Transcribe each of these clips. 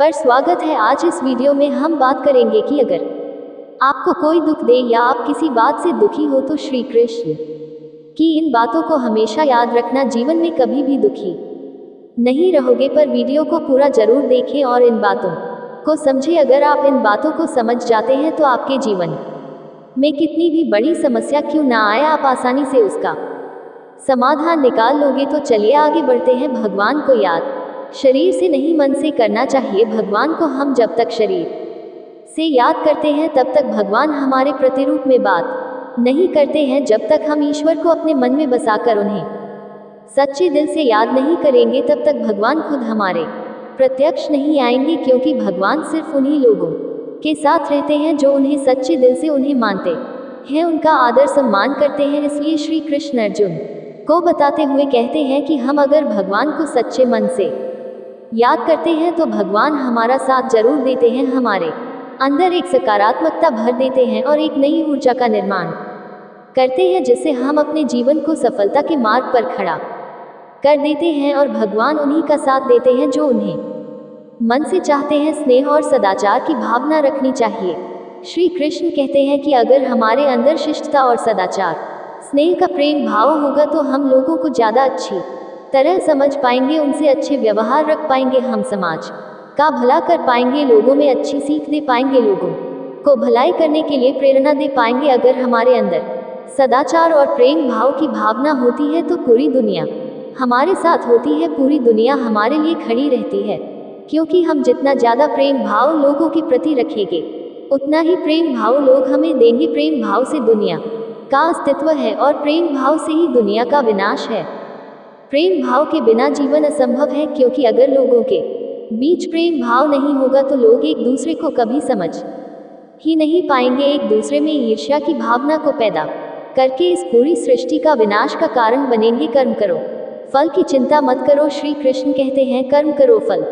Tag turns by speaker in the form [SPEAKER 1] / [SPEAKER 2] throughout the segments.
[SPEAKER 1] पर स्वागत है। आज इस वीडियो में हम बात करेंगे कि अगर आपको कोई दुख दे या आप किसी बात से दुखी हो तो श्री कृष्ण की इन बातों को हमेशा याद रखना, जीवन में कभी भी दुखी नहीं रहोगे। पर वीडियो को पूरा जरूर देखें और इन बातों को समझें। अगर आप इन बातों को समझ जाते हैं तो आपके जीवन में कितनी भी बड़ी समस्या क्यों ना आए, आप आसानी से उसका समाधान निकाल लोगे। तो चलिए आगे बढ़ते हैं। भगवान को याद शरीर से नहीं, मन से करना चाहिए। भगवान को हम जब तक शरीर से याद करते हैं तब तक भगवान हमारे प्रतिरूप में बात नहीं करते हैं। जब तक हम ईश्वर को अपने मन में बसाकर उन्हें सच्चे दिल से याद नहीं करेंगे तब तक भगवान खुद हमारे प्रत्यक्ष नहीं आएंगे, क्योंकि भगवान सिर्फ उन्हीं लोगों के साथ रहते हैं जो उन्हें सच्चे दिल से उन्हें मानते हैं, उनका आदर सम्मान करते हैं। इसलिए श्री कृष्ण अर्जुन को बताते हुए कहते हैं कि हम अगर भगवान को सच्चे मन से याद करते हैं तो भगवान हमारा साथ जरूर देते हैं, हमारे अंदर एक सकारात्मकता भर देते हैं और एक नई ऊर्जा का निर्माण करते हैं, जिससे हम अपने जीवन को सफलता के मार्ग पर खड़ा कर देते हैं। और भगवान उन्हीं का साथ देते हैं जो उन्हें मन से चाहते हैं। स्नेह और सदाचार की भावना रखनी चाहिए। श्री कृष्ण कहते हैं कि अगर हमारे अंदर शिष्टता और सदाचार, स्नेह का प्रेम भाव होगा तो हम लोगों को ज़्यादा अच्छी तरह समझ पाएंगे, उनसे अच्छे व्यवहार रख पाएंगे, हम समाज का भला कर पाएंगे, लोगों में अच्छी सीख दे पाएंगे, लोगों को भलाई करने के लिए प्रेरणा दे पाएंगे। अगर हमारे अंदर सदाचार और प्रेम भाव की भावना होती है तो पूरी दुनिया हमारे साथ होती है, पूरी दुनिया हमारे लिए खड़ी रहती है। क्योंकि हम जितना ज़्यादा प्रेम भाव लोगों के प्रति रखेंगे उतना ही प्रेम भाव लोग हमें देंगे। प्रेम भाव से दुनिया का अस्तित्व है और प्रेम भाव से ही दुनिया का विनाश है। प्रेम भाव के बिना जीवन असंभव है, क्योंकि अगर लोगों के बीच प्रेम भाव नहीं होगा तो लोग एक दूसरे को कभी समझ ही नहीं पाएंगे, एक दूसरे में ईर्ष्या की भावना को पैदा करके इस पूरी सृष्टि का विनाश का कारण बनेंगे। कर्म करो, फल की चिंता मत करो। श्री कृष्ण कहते हैं कर्म करो, फल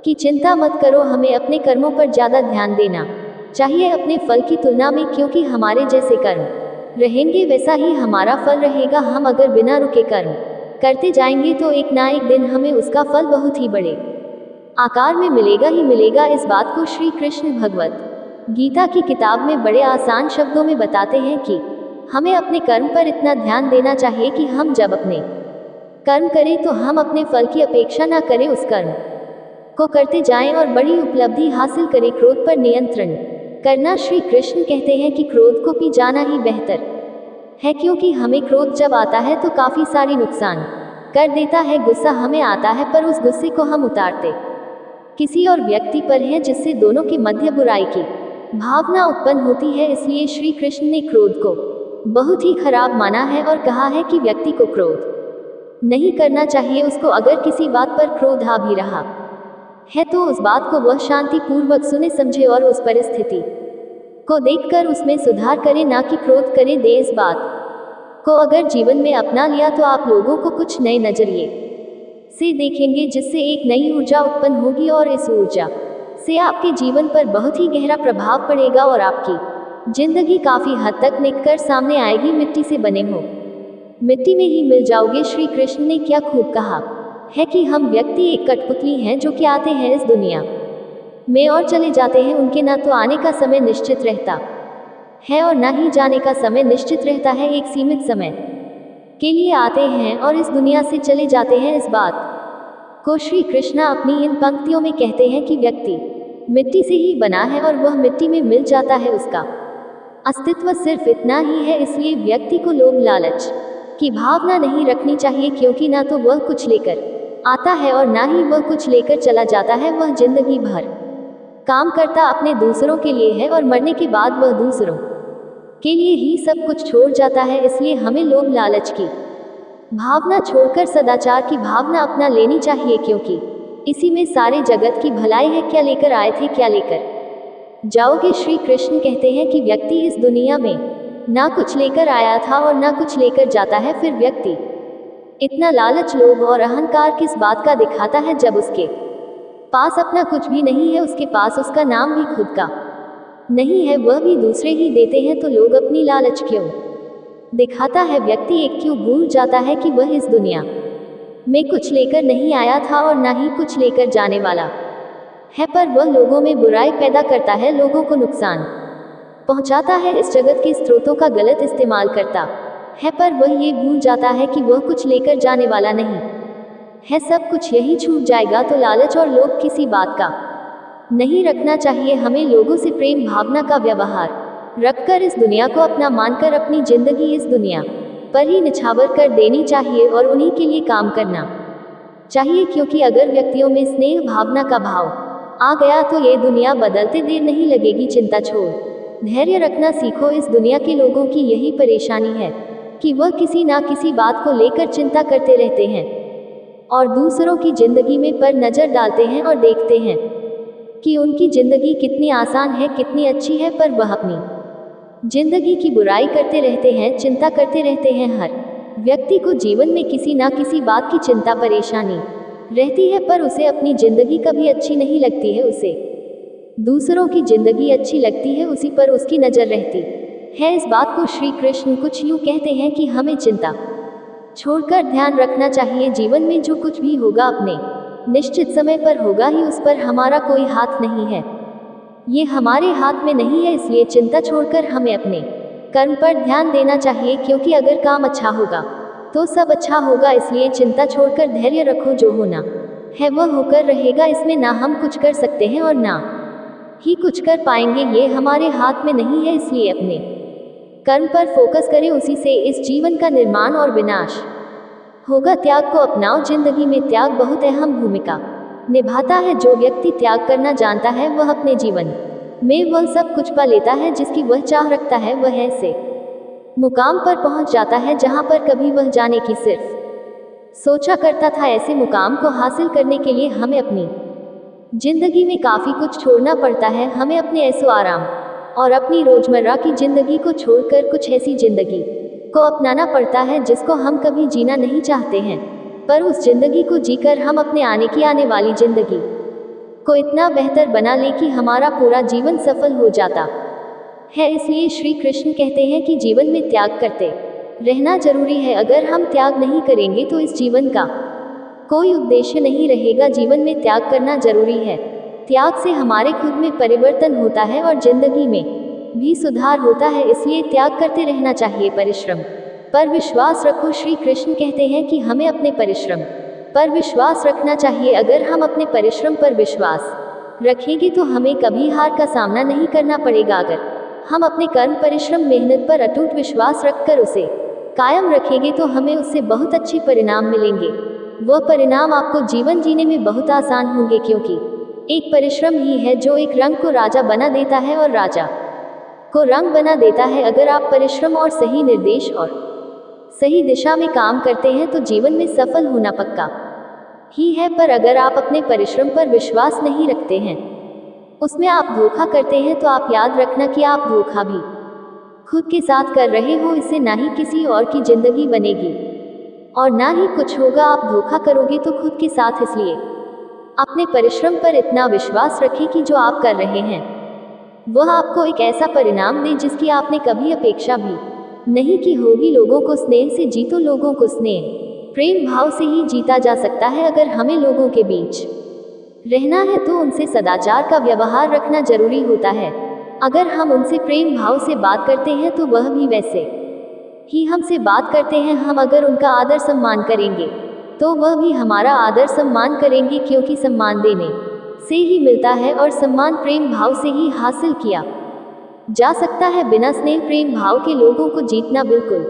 [SPEAKER 1] की चिंता मत करो। हमें अपने कर्मों पर ज़्यादा ध्यान देना चाहिए अपने फल की तुलना में, क्योंकि हमारे जैसे कर्म रहेंगे वैसा ही हमारा फल रहेगा। हम अगर बिना रुके कर्म करते जाएंगे तो एक ना एक दिन हमें उसका फल बहुत ही बड़े आकार में मिलेगा ही मिलेगा। इस बात को श्री कृष्ण भगवत गीता की किताब में बड़े आसान शब्दों में बताते हैं कि हमें अपने कर्म पर इतना ध्यान देना चाहिए कि हम जब अपने कर्म करें तो हम अपने फल की अपेक्षा ना करें, उस कर्म को करते जाएं और बड़ी उपलब्धि हासिल करें। क्रोध पर नियंत्रण करना, श्री कृष्ण कहते हैं कि क्रोध को पी जाना ही बेहतर है, क्योंकि हमें क्रोध जब आता है तो काफ़ी सारी नुकसान कर देता है। गुस्सा हमें आता है पर उस गुस्से को हम उतारते किसी और व्यक्ति पर हैं, जिससे दोनों के मध्य बुराई की भावना उत्पन्न होती है। इसलिए श्री कृष्ण ने क्रोध को बहुत ही खराब माना है और कहा है कि व्यक्ति को क्रोध नहीं करना चाहिए। उसको अगर किसी बात पर क्रोध आ भी रहा है तो उस बात को वह शांति पूर्वक सुने समझे और उस परिस्थिति को देखकर उसमें सुधार करें, ना कि क्रोध करें दे। इस बात को अगर जीवन में अपना लिया तो आप लोगों को कुछ नए नजरिए से देखेंगे, जिससे एक नई ऊर्जा उत्पन्न होगी और इस ऊर्जा से आपके जीवन पर बहुत ही गहरा प्रभाव पड़ेगा और आपकी जिंदगी काफ़ी हद तक निखर सामने आएगी। मिट्टी से बने हो मिट्टी में ही मिल जाओगे। श्री कृष्ण ने क्या खूब कहा है कि हम व्यक्ति एक कठपुतली हैं जो कि आते हैं इस दुनिया में और चले जाते हैं। उनके ना तो आने का समय निश्चित रहता है और ना ही जाने का समय निश्चित रहता है। एक सीमित समय के लिए आते हैं और इस दुनिया से चले जाते हैं। इस बात को श्री कृष्णा अपनी इन पंक्तियों में कहते हैं कि व्यक्ति मिट्टी से ही बना है और वह मिट्टी में मिल जाता है, उसका अस्तित्व सिर्फ इतना ही है। इसलिए व्यक्ति को लोभ लालच की भावना नहीं रखनी चाहिए, क्योंकि ना तो वह कुछ लेकर आता है और ना ही वह कुछ लेकर चला जाता है। वह जिंदगी भर काम करता अपने दूसरों के लिए है और मरने के बाद वह दूसरों के लिए ही सब कुछ छोड़ जाता है। इसलिए हमें लोभ लालच की भावना छोड़कर सदाचार की भावना अपना लेनी चाहिए, क्योंकि इसी में सारे जगत की भलाई है। क्या लेकर आए थे क्या लेकर जाओगे। श्री कृष्ण कहते हैं कि व्यक्ति इस दुनिया में ना कुछ लेकर आया था और ना कुछ लेकर जाता है। फिर व्यक्ति इतना लालच, लोभ और अहंकार किस बात का दिखाता है, जब उसके पास अपना कुछ भी नहीं है, उसके पास उसका नाम भी खुद का नहीं है, वह भी दूसरे ही देते हैं, तो लोग अपनी लालच क्यों दिखाता है। व्यक्ति एक क्यों भूल जाता है कि वह इस दुनिया में कुछ लेकर नहीं आया था और ना ही कुछ लेकर जाने वाला है, पर वह लोगों में बुराई पैदा करता है, लोगों को नुकसान पहुंचाता है, इस जगत के स्रोतों का गलत इस्तेमाल करता है, पर वह ये भूल जाता है कि वह कुछ लेकर जाने वाला नहीं है, सब कुछ यही छूट जाएगा। तो लालच और लोभ किसी बात का नहीं रखना चाहिए। हमें लोगों से प्रेम भावना का व्यवहार रखकर इस दुनिया को अपना मानकर अपनी जिंदगी इस दुनिया पर ही निछावर कर देनी चाहिए और उन्हीं के लिए काम करना चाहिए, क्योंकि अगर व्यक्तियों में स्नेह भावना का भाव आ गया तो ये दुनिया बदलते देर नहीं लगेगी। चिंता छोड़ धैर्य रखना सीखो। इस दुनिया के लोगों की यही परेशानी है कि वह किसी ना किसी बात को लेकर चिंता करते रहते हैं और दूसरों की जिंदगी में पर नजर डालते हैं और देखते हैं कि उनकी जिंदगी कितनी आसान है, कितनी अच्छी है, पर वह अपनी जिंदगी की बुराई करते रहते हैं, चिंता करते रहते हैं। हर व्यक्ति को जीवन में किसी ना किसी बात की चिंता परेशानी रहती है, पर उसे अपनी जिंदगी कभी अच्छी नहीं लगती है, उसे दूसरों की जिंदगी अच्छी लगती है, उसी पर उसकी नजर रहती है। इस बात को श्री कृष्ण कुछ यूँ कहते हैं कि हमें चिंता छोड़कर ध्यान रखना चाहिए। जीवन में जो कुछ भी होगा अपने निश्चित समय पर होगा ही, उस पर हमारा कोई हाथ नहीं है, ये हमारे हाथ में नहीं है। इसलिए चिंता छोड़कर हमें अपने कर्म पर ध्यान देना चाहिए, क्योंकि अगर काम अच्छा होगा तो सब अच्छा होगा। इसलिए चिंता छोड़कर धैर्य रखो, जो होना है वह होकर रहेगा। इसमें ना हम कुछ कर सकते हैं और ना ही कुछ कर पाएंगे, ये हमारे हाथ में नहीं है। इसलिए अपने कर्म पर फोकस करें, उसी से इस जीवन का निर्माण और विनाश होगा। त्याग को अपनाओ। जिंदगी में त्याग बहुत अहम भूमिका निभाता है। जो व्यक्ति त्याग करना जानता है वह अपने जीवन में वह सब कुछ पा लेता है जिसकी वह चाह रखता है। वह ऐसे मुकाम पर पहुंच जाता है जहां पर कभी वह जाने की सिर्फ सोचा करता था। ऐसे मुकाम को हासिल करने के लिए हमें अपनी जिंदगी में काफ़ी कुछ छोड़ना पड़ता है। हमें अपने ऐसो आराम और अपनी रोजमर्रा की जिंदगी को छोड़कर कुछ ऐसी जिंदगी को अपनाना पड़ता है जिसको हम कभी जीना नहीं चाहते हैं, पर उस जिंदगी को जीकर हम अपने आने वाली जिंदगी को इतना बेहतर बना लें कि हमारा पूरा जीवन सफल हो जाता है। इसलिए श्री कृष्ण कहते हैं कि जीवन में त्याग करते रहना जरूरी है। अगर हम त्याग नहीं करेंगे तो इस जीवन का कोई उद्देश्य नहीं रहेगा। जीवन में त्याग करना जरूरी है। त्याग से हमारे खुद में परिवर्तन होता है और जिंदगी में भी सुधार होता है। इसलिए त्याग करते रहना चाहिए। परिश्रम पर विश्वास रखो। श्री कृष्ण कहते हैं कि हमें अपने परिश्रम पर विश्वास रखना चाहिए। अगर हम अपने परिश्रम पर विश्वास रखेंगे तो हमें कभी हार का सामना नहीं करना पड़ेगा। अगर हम अपने कर्म परिश्रम मेहनत पर अटूट विश्वास रखकर उसे कायम रखेंगे तो हमें उससे बहुत अच्छे परिणाम मिलेंगे। वह परिणाम आपको जीवन जीने में बहुत आसान होंगे, क्योंकि एक परिश्रम ही है जो एक रंग को राजा बना देता है और राजा को रंग बना देता है। अगर आप परिश्रम और सही निर्देश और सही दिशा में काम करते हैं तो जीवन में सफल होना पक्का ही है। पर अगर आप अपने परिश्रम पर विश्वास नहीं रखते हैं, उसमें आप धोखा करते हैं, तो आप याद रखना कि आप धोखा भी खुद के साथ कर रहे हो। इससे ना ही किसी और की जिंदगी बनेगी और ना ही कुछ होगा। आप धोखा करोगे तो खुद के साथ। इसलिए अपने परिश्रम पर इतना विश्वास रखें कि जो आप कर रहे हैं वह आपको एक ऐसा परिणाम दे जिसकी आपने कभी अपेक्षा भी नहीं की होगी। लोगों को स्नेह से जीतो। लोगों को स्नेह प्रेम भाव से ही जीता जा सकता है। अगर हमें लोगों के बीच रहना है तो उनसे सदाचार का व्यवहार रखना जरूरी होता है। अगर हम उनसे प्रेम भाव से बात करते हैं तो वह भी वैसे ही हमसे बात करते हैं। हम अगर उनका आदर सम्मान करेंगे तो वह भी हमारा आदर सम्मान करेंगे, क्योंकि सम्मान देने से ही मिलता है और सम्मान प्रेम भाव से ही हासिल किया जा सकता है। बिना स्नेह प्रेम भाव के लोगों को जीतना बिल्कुल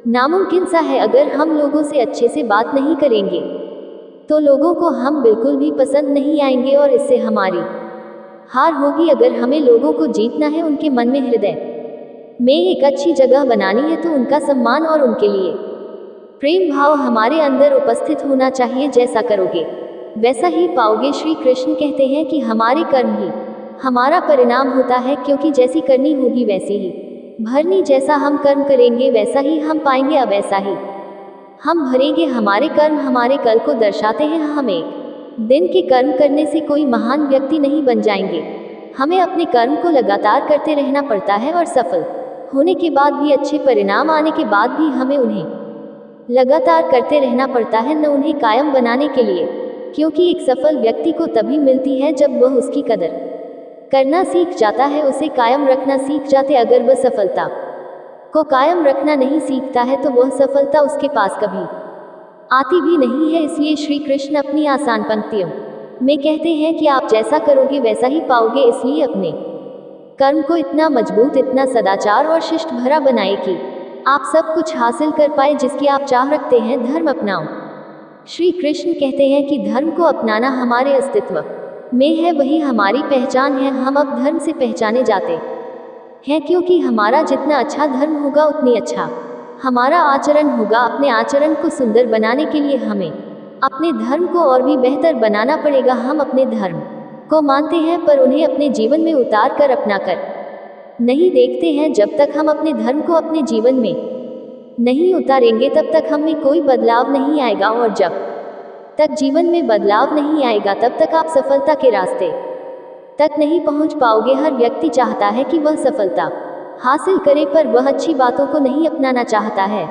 [SPEAKER 1] नामुमकिन सा है। अगर हम लोगों से अच्छे से बात नहीं करेंगे तो लोगों को हम बिल्कुल भी पसंद नहीं आएंगे और इससे हमारी हार होगी। अगर हमें लोगों को जीतना है, उनके मन में हृदय में एक अच्छी जगह बनानी है, तो उनका सम्मान और उनके लिए प्रेम भाव हमारे अंदर उपस्थित होना चाहिए। जैसा करोगे वैसा ही पाओगे। श्री कृष्ण कहते हैं कि हमारे कर्म ही हमारा परिणाम होता है, क्योंकि जैसी करनी होगी वैसी ही भरनी। जैसा हम कर्म करेंगे वैसा ही हम पाएंगे, अब ऐसा ही हम भरेंगे। हमारे कर्म हमारे कल को दर्शाते हैं। हम एक दिन के कर्म करने से कोई महान व्यक्ति नहीं बन जाएंगे। हमें अपने कर्म को लगातार करते रहना पड़ता है और सफल होने के बाद भी, अच्छे परिणाम आने के बाद भी हमें उन्हें लगातार करते रहना पड़ता है, न उन्हें कायम बनाने के लिए, क्योंकि एक सफल व्यक्ति को तभी मिलती है जब वह उसकी कदर करना सीख जाता है, उसे कायम रखना सीख जाते। अगर वह सफलता को कायम रखना नहीं सीखता है तो वह सफलता उसके पास कभी आती भी नहीं है। इसलिए श्री कृष्ण अपनी आसान पंक्तियों में कहते हैं कि आप जैसा करोगे वैसा ही पाओगे। इसलिए अपने कर्म को इतना मजबूत, इतना सदाचार और शिष्ट भरा बनाए कि आप सब कुछ हासिल कर पाए जिसकी आप चाह रखते हैं। धर्म अपनाओ। श्री कृष्ण कहते हैं कि धर्म को अपनाना हमारे अस्तित्व में है, वही हमारी पहचान है। हम अब धर्म से पहचाने जाते हैं क्योंकि हमारा जितना अच्छा धर्म होगा उतनी अच्छा हमारा आचरण होगा। अपने आचरण को सुंदर बनाने के लिए हमें अपने धर्म को और भी बेहतर बनाना पड़ेगा। हम अपने धर्म को मानते हैं पर उन्हें अपने जीवन में उतार कर अपना कर नहीं देखते हैं। जब तक हम अपने धर्म को अपने जीवन में नहीं उतारेंगे तब तक हम में कोई बदलाव नहीं आएगा, और जब तक जीवन में बदलाव नहीं आएगा तब तक आप सफलता के रास्ते तक नहीं पहुंच पाओगे। हर व्यक्ति चाहता है कि वह सफलता हासिल करे पर वह अच्छी बातों को नहीं अपनाना चाहता है।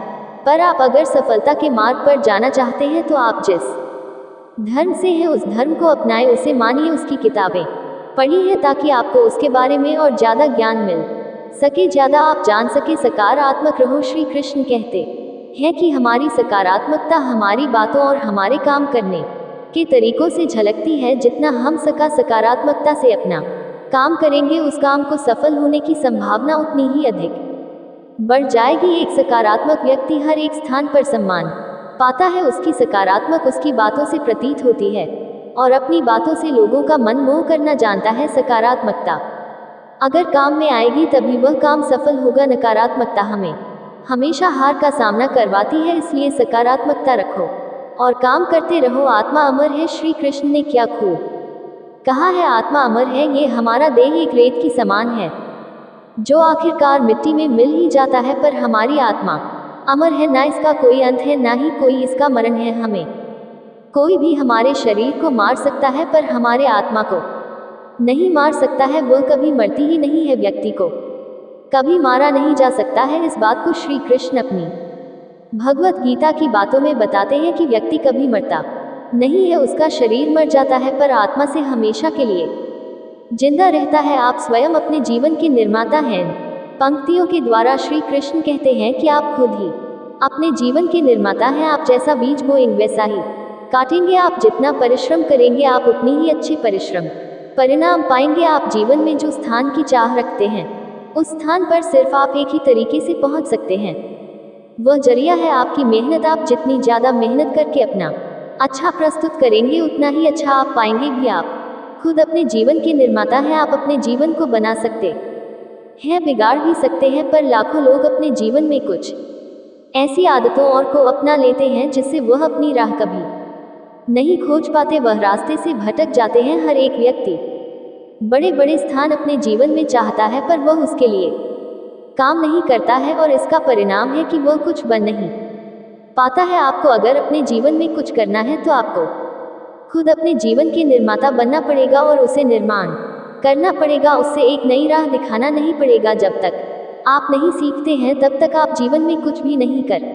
[SPEAKER 1] पर आप अगर सफलता के मार्ग पर जाना चाहते हैं तो आप जिस धर्म से हैं उस धर्म को अपनाएं, उसे मानिए, उसकी किताबें पढ़िए ताकि आपको उसके बारे में और ज़्यादा ज्ञान मिल सके, ज़्यादा आप जान सके। सकारात्मक रहो। श्री कृष्ण कहते हैं कि हमारी सकारात्मकता हमारी बातों और हमारे काम करने के तरीकों से झलकती है। जितना हम सकारात्मकता से अपना काम करेंगे उस काम को सफल होने की संभावना उतनी ही अधिक बढ़ जाएगी। एक सकारात्मक व्यक्ति हर एक स्थान पर सम्मान पाता है। उसकी सकारात्मक उसकी बातों से प्रतीत होती है और अपनी बातों से लोगों का मन मोह करना जानता है। सकारात्मकता अगर काम में आएगी तभी वह काम सफल होगा। नकारात्मकता हमें हमेशा हार का सामना करवाती है। इसलिए सकारात्मकता रखो और काम करते रहो। आत्मा अमर है। श्री कृष्ण ने क्या खूब कहा है, आत्मा अमर है। ये हमारा देह एक रेत की समान है जो आखिरकार मिट्टी में मिल ही जाता है, पर हमारी आत्मा अमर है। ना इसका कोई अंत है, ना ही कोई इसका मरण है। हमें कोई भी हमारे शरीर को मार सकता है पर हमारे आत्मा को नहीं मार सकता है। वह कभी मरती ही नहीं है। व्यक्ति को कभी मारा नहीं जा सकता है। इस बात को श्री कृष्ण अपनी भगवत गीता की बातों में बताते हैं कि व्यक्ति कभी मरता नहीं है, उसका शरीर मर जाता है पर आत्मा से हमेशा के लिए जिंदा रहता है। आप स्वयं अपने जीवन के निर्माता हैं। पंक्तियों के द्वारा श्री कृष्ण कहते हैं कि आप खुद ही अपने जीवन के निर्माता हैं। आप जैसा बीज बोएंगे वैसा ही काटेंगे। आप जितना परिश्रम करेंगे आप उतनी ही अच्छे परिणाम पाएंगे। आप जीवन में जो स्थान की चाह रखते हैं उस स्थान पर सिर्फ आप एक ही तरीके से पहुंच सकते हैं, वह जरिया है आपकी मेहनत। आप जितनी ज़्यादा मेहनत करके अपना अच्छा प्रस्तुत करेंगे उतना ही अच्छा आप पाएंगे भी। आप खुद अपने जीवन के निर्माता हैं। आप अपने जीवन को बना सकते हैं, बिगाड़ भी सकते हैं, पर लाखों लोग अपने जीवन में कुछ ऐसी आदतों और को अपना लेते हैं जिससे वह अपनी राह कभी नहीं खोज पाते, वह रास्ते से भटक जाते हैं। हर एक व्यक्ति बड़े बड़े स्थान अपने जीवन में चाहता है पर वह उसके लिए काम नहीं करता है और इसका परिणाम है कि वह कुछ बन नहीं पाता है। आपको अगर अपने जीवन में कुछ करना है तो आपको खुद अपने जीवन के निर्माता बनना पड़ेगा और उसे निर्माण करना पड़ेगा। उससे एक नई राह दिखाना नहीं पड़ेगा। जब तक आप नहीं सीखते हैं तब तक आप जीवन में कुछ भी नहीं कर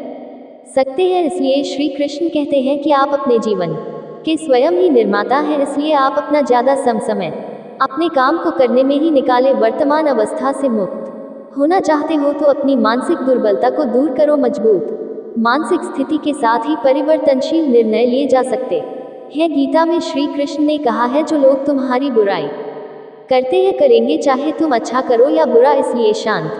[SPEAKER 1] सकते हैं। इसलिए श्री कृष्ण कहते हैं कि आप अपने जीवन के स्वयं ही निर्माता हैं। इसलिए आप अपना ज़्यादा समय अपने काम को करने में ही निकाले। वर्तमान अवस्था से मुक्त होना चाहते हो तो अपनी मानसिक दुर्बलता को दूर करो। मजबूत मानसिक स्थिति के साथ ही परिवर्तनशील निर्णय लिए जा सकते हैं। गीता में श्री कृष्ण ने कहा है, जो लोग तुम्हारी बुराई करते हैं करेंगे, चाहे तुम अच्छा करो या बुरा। इसलिए शांत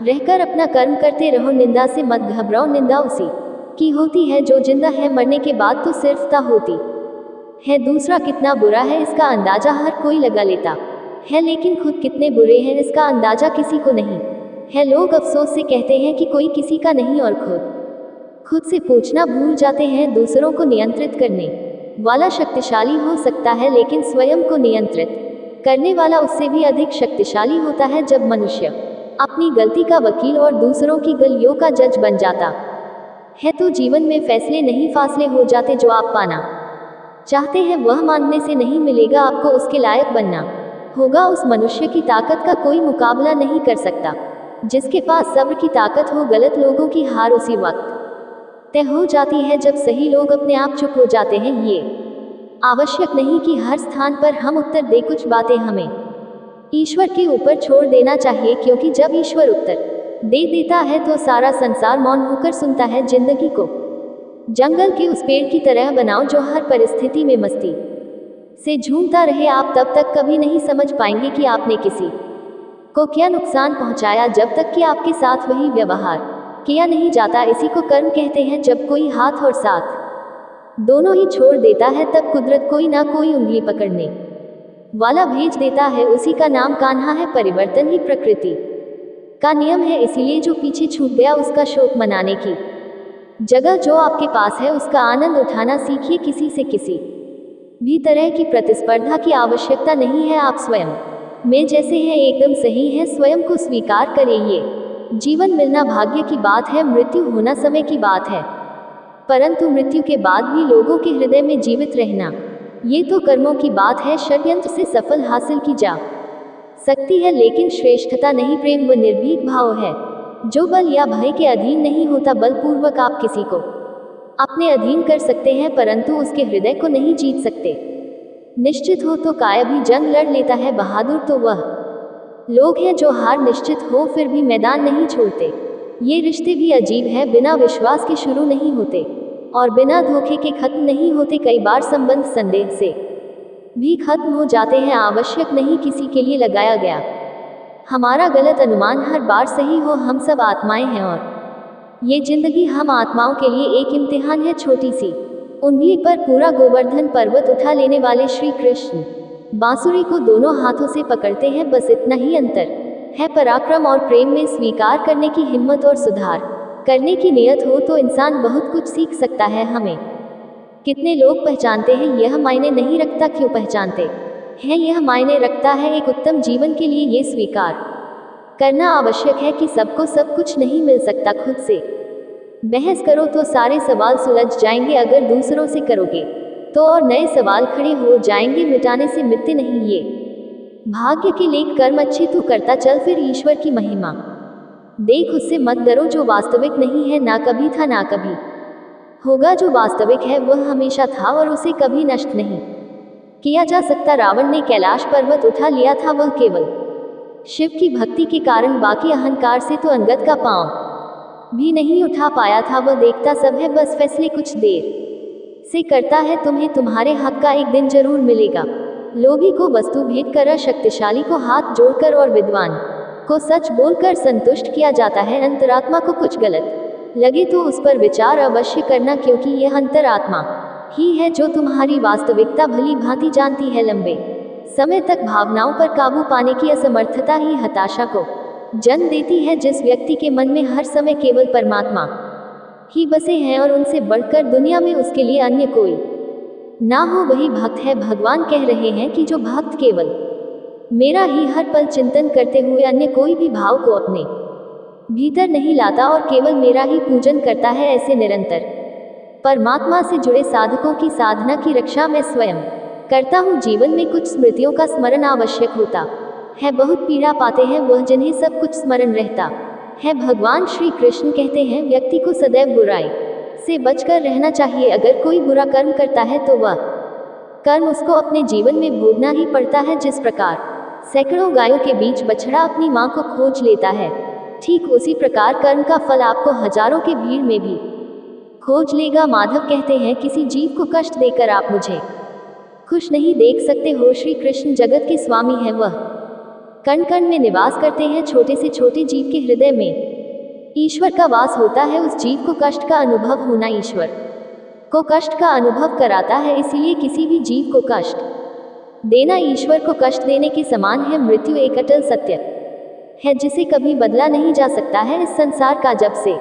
[SPEAKER 1] रहकर अपना कर्म करते रहो। निंदा से मत घबराओ, निंदा उसी की होती है जो जिंदा है। मरने के बाद तो सिर्फ ता होती है। दूसरा कितना बुरा है इसका अंदाजा हर कोई लगा लेता है, लेकिन खुद कितने बुरे हैं इसका अंदाजा किसी को नहीं है। लोग अफसोस से कहते हैं कि कोई किसी का नहीं और खुद से पूछना भूल जाते हैं। दूसरों को नियंत्रित करने वाला शक्तिशाली हो सकता है, लेकिन स्वयं को नियंत्रित करने वाला उससे भी अधिक शक्तिशाली होता है। जब मनुष्य अपनी गलती का वकील और दूसरों की गलतियों का जज बन जाता है तो जीवन में फैसले नहीं फासले हो जाते। जो आप पाना चाहते हैं वह मांगने से नहीं मिलेगा, आपको उसके लायक बनना होगा। उस मनुष्य की ताकत का कोई मुकाबला नहीं कर सकता जिसके पास सब्र की ताकत हो। गलत लोगों की हार उसी वक्त तय हो जाती है जब सही लोग अपने आप चुप हो जाते हैं। ये आवश्यक नहीं कि हर स्थान पर हम उत्तर दे, कुछ बातें हमें ईश्वर के ऊपर छोड़ देना चाहिए, क्योंकि जब ईश्वर उत्तर दे देता है तो सारा संसार मौन होकर सुनता है। जिंदगी को जंगल के उस पेड़ की तरह बनाओ जो हर परिस्थिति में मस्ती से झूमता रहे। आप तब तक कभी नहीं समझ पाएंगे कि आपने किसी को क्या नुकसान पहुंचाया, जब तक कि आपके साथ वही व्यवहार किया नहीं जाता। इसी को कर्म कहते हैं। जब कोई हाथ और साथ दोनों ही छोड़ देता है, तब कुदरत कोई ना कोई उंगली पकड़ने वाला भेज देता है। उसी का नाम कान्हा है। परिवर्तन ही प्रकृति का नियम है। इसीलिए जो पीछे छूट गया उसका शोक मनाने की जगह जो आपके पास है उसका आनंद उठाना सीखिए। किसी से किसी भी तरह की प्रतिस्पर्धा की आवश्यकता नहीं है। आप स्वयं में जैसे हैं एकदम सही है। स्वयं को स्वीकार करें। ये जीवन मिलना भाग्य की बात है, मृत्यु होना समय की बात है। परंतु मृत्यु के बाद भी लोगों के हृदय में जीवित रहना, ये तो कर्मों की बात है। षड्यंत्र से सफल हासिल की जा सकती है, लेकिन श्रेष्ठता नहीं, प्रेम व निर्भीक भाव है जो बल या भय के अधीन नहीं होता। बलपूर्वक आप किसी को अपने अधीन कर सकते हैं, परंतु उसके हृदय को नहीं जीत सकते। निश्चित हो तो काय भी जंग लड़ लेता है, बहादुर तो वह लोग हैं जो हार निश्चित हो फिर भी मैदान नहीं छोड़ते। ये रिश्ते भी अजीब हैं, बिना विश्वास के शुरू नहीं होते और बिना धोखे के खत्म नहीं होते। कई बार संबंध संदेह से भी खत्म हो जाते हैं। आवश्यक नहीं किसी के लिए लगाया गया हमारा गलत अनुमान हर बार सही हो। हम सब आत्माएं हैं और ये जिंदगी हम आत्माओं के लिए एक इम्तिहान है। छोटी सी उंगली पर पूरा गोवर्धन पर्वत उठा लेने वाले श्री कृष्ण बांसुरी को दोनों हाथों से पकड़ते हैं। बस इतना ही अंतर है पराक्रम और प्रेम में। स्वीकार करने की हिम्मत और सुधार करने की नियत हो तो इंसान बहुत कुछ सीख सकता है। हमें कितने लोग पहचानते हैं यह मायने नहीं रखता, क्यों पहचानते हैं यह मायने रखता है। एक उत्तम जीवन के लिए ये स्वीकार करना आवश्यक है कि सबको सब कुछ नहीं मिल सकता। खुद से बहस करो तो सारे सवाल सुलझ जाएंगे, अगर दूसरों से करोगे तो और नए सवाल खड़े हो जाएंगे। मिटाने से मिटते नहीं ये भाग्य के लेख। कर्म अच्छे तू करता चल, फिर ईश्वर की महिमा देख, उससे मत डरो जो वास्तविक नहीं है। ना कभी था ना कभी होगा, जो वास्तविक है वह हमेशा था और उसे कभी नष्ट नहीं किया जा सकता। रावण ने कैलाश पर्वत उठा लिया था, वह केवल शिव की भक्ति के कारण, बाकी अहंकार से तो अंगद का पांव भी नहीं उठा पाया था। वह देखता सब है, बस फैसले कुछ देर से करता है। तुम्हें तुम्हारे हक का एक दिन जरूर मिलेगा। लोभी को वस्तु भेंट कर, शक्तिशाली को हाथ जोड़कर और विद्वान को सच बोलकर संतुष्ट किया जाता है। अंतरात्मा को कुछ गलत लगे तो उस पर विचार अवश्य करना, क्योंकि यह अंतरात्मा ही है जो तुम्हारी वास्तविकता भली भांति जानती है। लंबे समय तक भावनाओं पर काबू पाने की असमर्थता ही हताशा को जन्म देती है। जिस व्यक्ति के मन में हर समय केवल परमात्मा ही बसे हैं और उनसे बढ़कर दुनिया में उसके लिए अन्य कोई ना हो, वही भक्त है। भगवान कह रहे हैं कि जो भक्त केवल मेरा ही हर पल चिंतन करते हुए अन्य कोई भी भाव को अपने भीतर नहीं लाता और केवल मेरा ही पूजन करता है, ऐसे निरंतर परमात्मा से जुड़े साधकों की साधना की रक्षा मैं स्वयं करता हूँ। जीवन में कुछ स्मृतियों का स्मरण आवश्यक होता है। बहुत पीड़ा पाते हैं वह जिन्हें सब कुछ स्मरण रहता है। भगवान श्री कृष्ण कहते हैं व्यक्ति को सदैव बुराई से बचकर रहना चाहिए। अगर कोई बुरा कर्म करता है तो वह कर्म उसको अपने जीवन में भोगना ही पड़ता है। जिस प्रकार सैकड़ों गायों के बीच बछड़ा अपनी मां को खोज लेता है, ठीक उसी प्रकार कर्म का फल आपको हजारों के भीड़ में भी खोज लेगा। माधव कहते हैं किसी जीव को कष्ट देकर आप मुझे खुश नहीं देख सकते हो। श्री कृष्ण जगत के स्वामी हैं, वह कण कण में निवास करते हैं। छोटे से छोटे जीव के हृदय में ईश्वर का वास होता है। उस जीव को कष्ट का अनुभव होना ईश्वर को कष्ट का अनुभव कराता है। इसीलिए किसी भी जीव को कष्ट देना ईश्वर को कष्ट देने के समान है। मृत्यु एक अटल सत्य है जिसे कभी बदला नहीं जा सकता है। इस संसार का जब से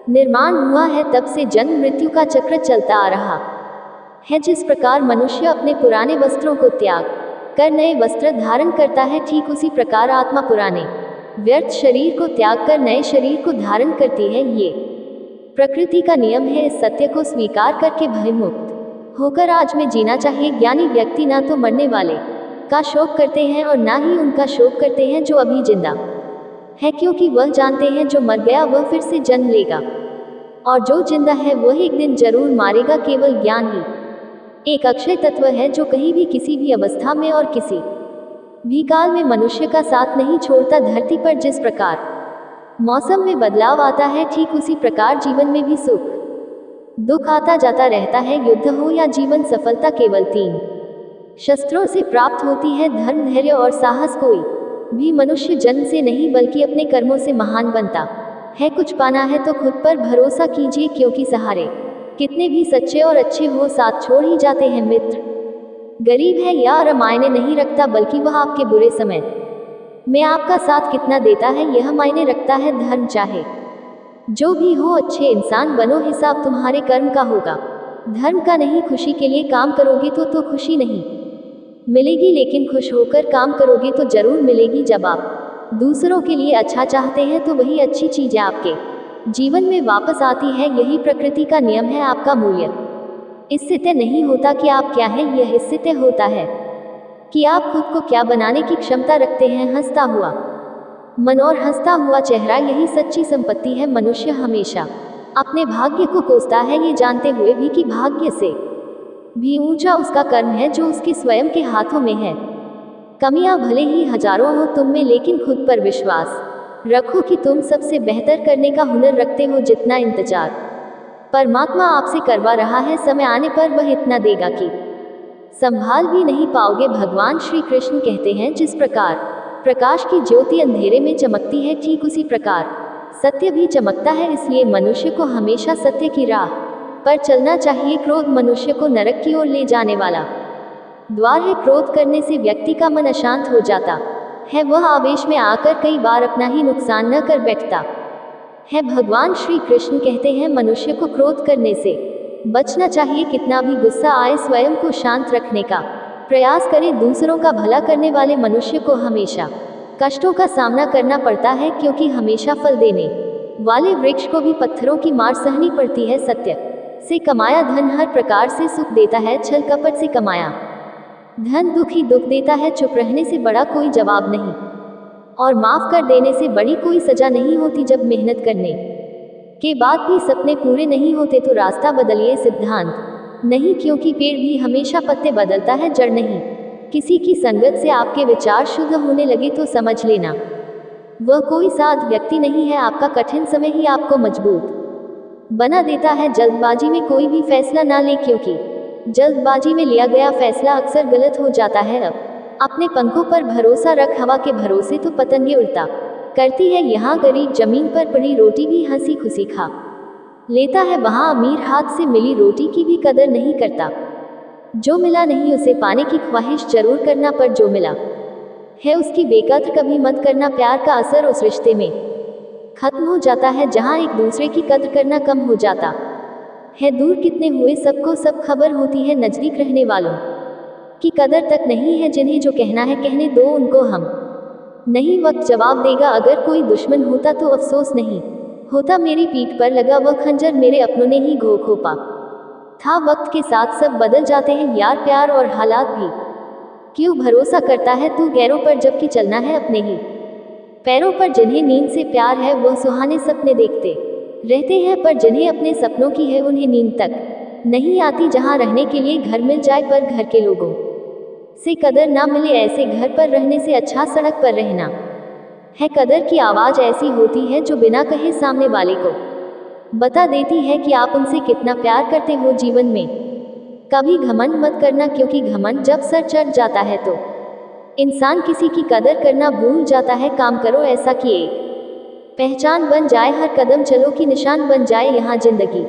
[SPEAKER 1] निर्माण हुआ है तब से जन्म मृत्यु का चक्र चलता आ रहा है। जिस प्रकार मनुष्य अपने पुराने वस्त्रों को त्याग कर नए वस्त्र धारण करता है, ठीक उसी प्रकार आत्मा पुराने व्यर्थ शरीर को त्याग कर नए शरीर को धारण करती है। ये प्रकृति का नियम है। इस सत्य को स्वीकार करके भयमुक्त होकर आज में जीना चाहिए। ज्ञानी व्यक्ति ना तो मरने वाले का शोक करते हैं और ना ही उनका शोक करते हैं जो अभी जिंदा है, क्योंकि वह जानते हैं जो मर गया वह फिर से जन्म लेगा और जो जिंदा है वह एक दिन जरूर मारेगा। केवल ज्ञान ही एक अक्षय तत्व है जो कहीं भी किसी भी अवस्था में और किसी भी काल में मनुष्य का साथ नहीं छोड़ता। धरती पर जिस प्रकार मौसम में बदलाव आता है, ठीक उसी प्रकार जीवन में भी सुख दुख आता जाता रहता है। युद्ध हो या जीवन सफलता केवल 3 शस्त्रों से प्राप्त होती है, धर्म, धैर्य और साहस। कोई भी मनुष्य जन्म से नहीं बल्कि अपने कर्मों से महान बनता है। कुछ पाना है तो खुद पर भरोसा कीजिए, क्योंकि सहारे कितने भी सच्चे और अच्छे हो, साथ छोड़ ही जाते हैं। मित्र गरीब है या मायने नहीं रखता, बल्कि वह आपके बुरे समय में आपका साथ कितना देता है यह मायने रखता है। धर्म चाहे जो भी हो, अच्छे इंसान बनो, हिसाब तुम्हारे कर्म का होगा, धर्म का नहीं। खुशी के लिए काम करोगे तो खुशी नहीं मिलेगी, लेकिन खुश होकर काम करोगे तो जरूर मिलेगी। जब आप दूसरों के लिए अच्छा चाहते हैं तो वही अच्छी चीजें आपके जीवन में वापस आती है। यही प्रकृति का नियम है। आपका मूल्य इससे तय नहीं होता कि आप क्या हैं, यह इससे तय होता है कि आप खुद को क्या बनाने की क्षमता रखते हैं। हंसता हुआ मन और हंसता हुआ चेहरा, यही सच्ची संपत्ति है। मनुष्य हमेशा अपने भाग्य को कोसता है, ये जानते हुए भी कि भाग्य से भी ऊंचा उसका कर्म है जो उसके स्वयं के हाथों में है। कमियां भले ही हजारों हो तुम में, लेकिन खुद पर विश्वास रखो कि तुम सबसे बेहतर करने का हुनर रखते हो। जितना इंतजार परमात्मा आपसे करवा रहा है, समय आने पर वह इतना देगा कि संभाल भी नहीं पाओगे। भगवान श्री कृष्ण कहते हैं, जिस प्रकार प्रकाश की ज्योति अंधेरे में चमकती है, ठीक उसी प्रकार सत्य भी चमकता है। इसलिए मनुष्य को हमेशा सत्य की राह पर चलना चाहिए। क्रोध मनुष्य को नरक की ओर ले जाने वाला द्वार है। क्रोध करने से व्यक्ति का मन अशांत हो जाता है, वह आवेश में आकर कई बार अपना ही नुकसान न कर बैठता है। भगवान श्री कृष्ण कहते हैं, मनुष्य को क्रोध करने से बचना चाहिए। कितना भी गुस्सा आए, स्वयं को शांत रखने का प्रयास करें। दूसरों का भला करने वाले मनुष्य को हमेशा कष्टों का सामना करना पड़ता है, क्योंकि हमेशा फल देने वाले वृक्ष को भी पत्थरों की मार सहनी पड़ती है। सत्य से कमाया धन हर प्रकार से सुख देता है, छल कपट से कमाया धन दुख ही दुख देता है। चुप रहने से बड़ा कोई जवाब नहीं, और माफ कर देने से बड़ी कोई सजा नहीं होती। जब मेहनत करने के बाद भी सपने पूरे नहीं होते तो रास्ता बदलिए, सिद्धांत नहीं, क्योंकि पेड़ भी हमेशा पत्ते बदलता है, जड़ नहीं। किसी की संगत से आपके विचार शुद्ध होने लगे तो समझ लेना वह कोई साध व्यक्ति नहीं है। आपका कठिन समय ही आपको मजबूत बना देता है। जल्दबाजी में कोई भी फैसला ना ले, क्योंकि जल्दबाजी में लिया गया फैसला अक्सर गलत हो जाता है। अब अपने पंखों पर भरोसा रख, हवा के भरोसे तो पतंगे उल्टा करती है। यहाँ गरीब जमीन पर पड़ी रोटी भी हंसी खुशी खा लेता है, वहाँ अमीर हाथ से मिली रोटी की भी कदर नहीं करता। जो मिला नहीं उसे पाने की ख्वाहिश जरूर करना, पर जो मिला है उसकी बेकद्र कभी मत करना। प्यार का असर उस रिश्ते में खत्म हो जाता है जहाँ एक दूसरे की कद्र करना कम हो जाता है। दूर कितने हुए सबको सब खबर होती है, नजदीक रहने वालों की कदर तक नहीं है। जिन्हें जो कहना है कहने दो, उनको हम नहीं वक्त जवाब देगा। अगर कोई दुश्मन होता तो अफसोस नहीं होता, मेरी पीठ पर लगा वह खंजर मेरे अपनों ने ही घोंपा था। वक्त के साथ सब बदल जाते हैं यार, प्यार और हालात भी। क्यों भरोसा करता है तू गैरों पर, जबकि चलना है अपने ही पैरों पर। जिन्हें नींद से प्यार है वह सुहाने सपने देखते रहते हैं, पर जिन्हें अपने सपनों की है उन्हें नींद तक नहीं आती। जहाँ रहने के लिए घर मिल जाए पर घर के लोगों से कदर ना मिले, ऐसे घर पर रहने से अच्छा सड़क पर रहना है। कदर की आवाज़ ऐसी होती है जो बिना कहे सामने वाले को बता देती है कि आप उनसे कितना प्यार करते हो। जीवन में कभी घमंड मत करना, क्योंकि घमंड जब सर चढ़ जाता है तो इंसान किसी की कदर करना भूल जाता है। काम करो ऐसा कि एक पहचान बन जाए, हर कदम चलो कि निशान बन जाए। यहाँ जिंदगी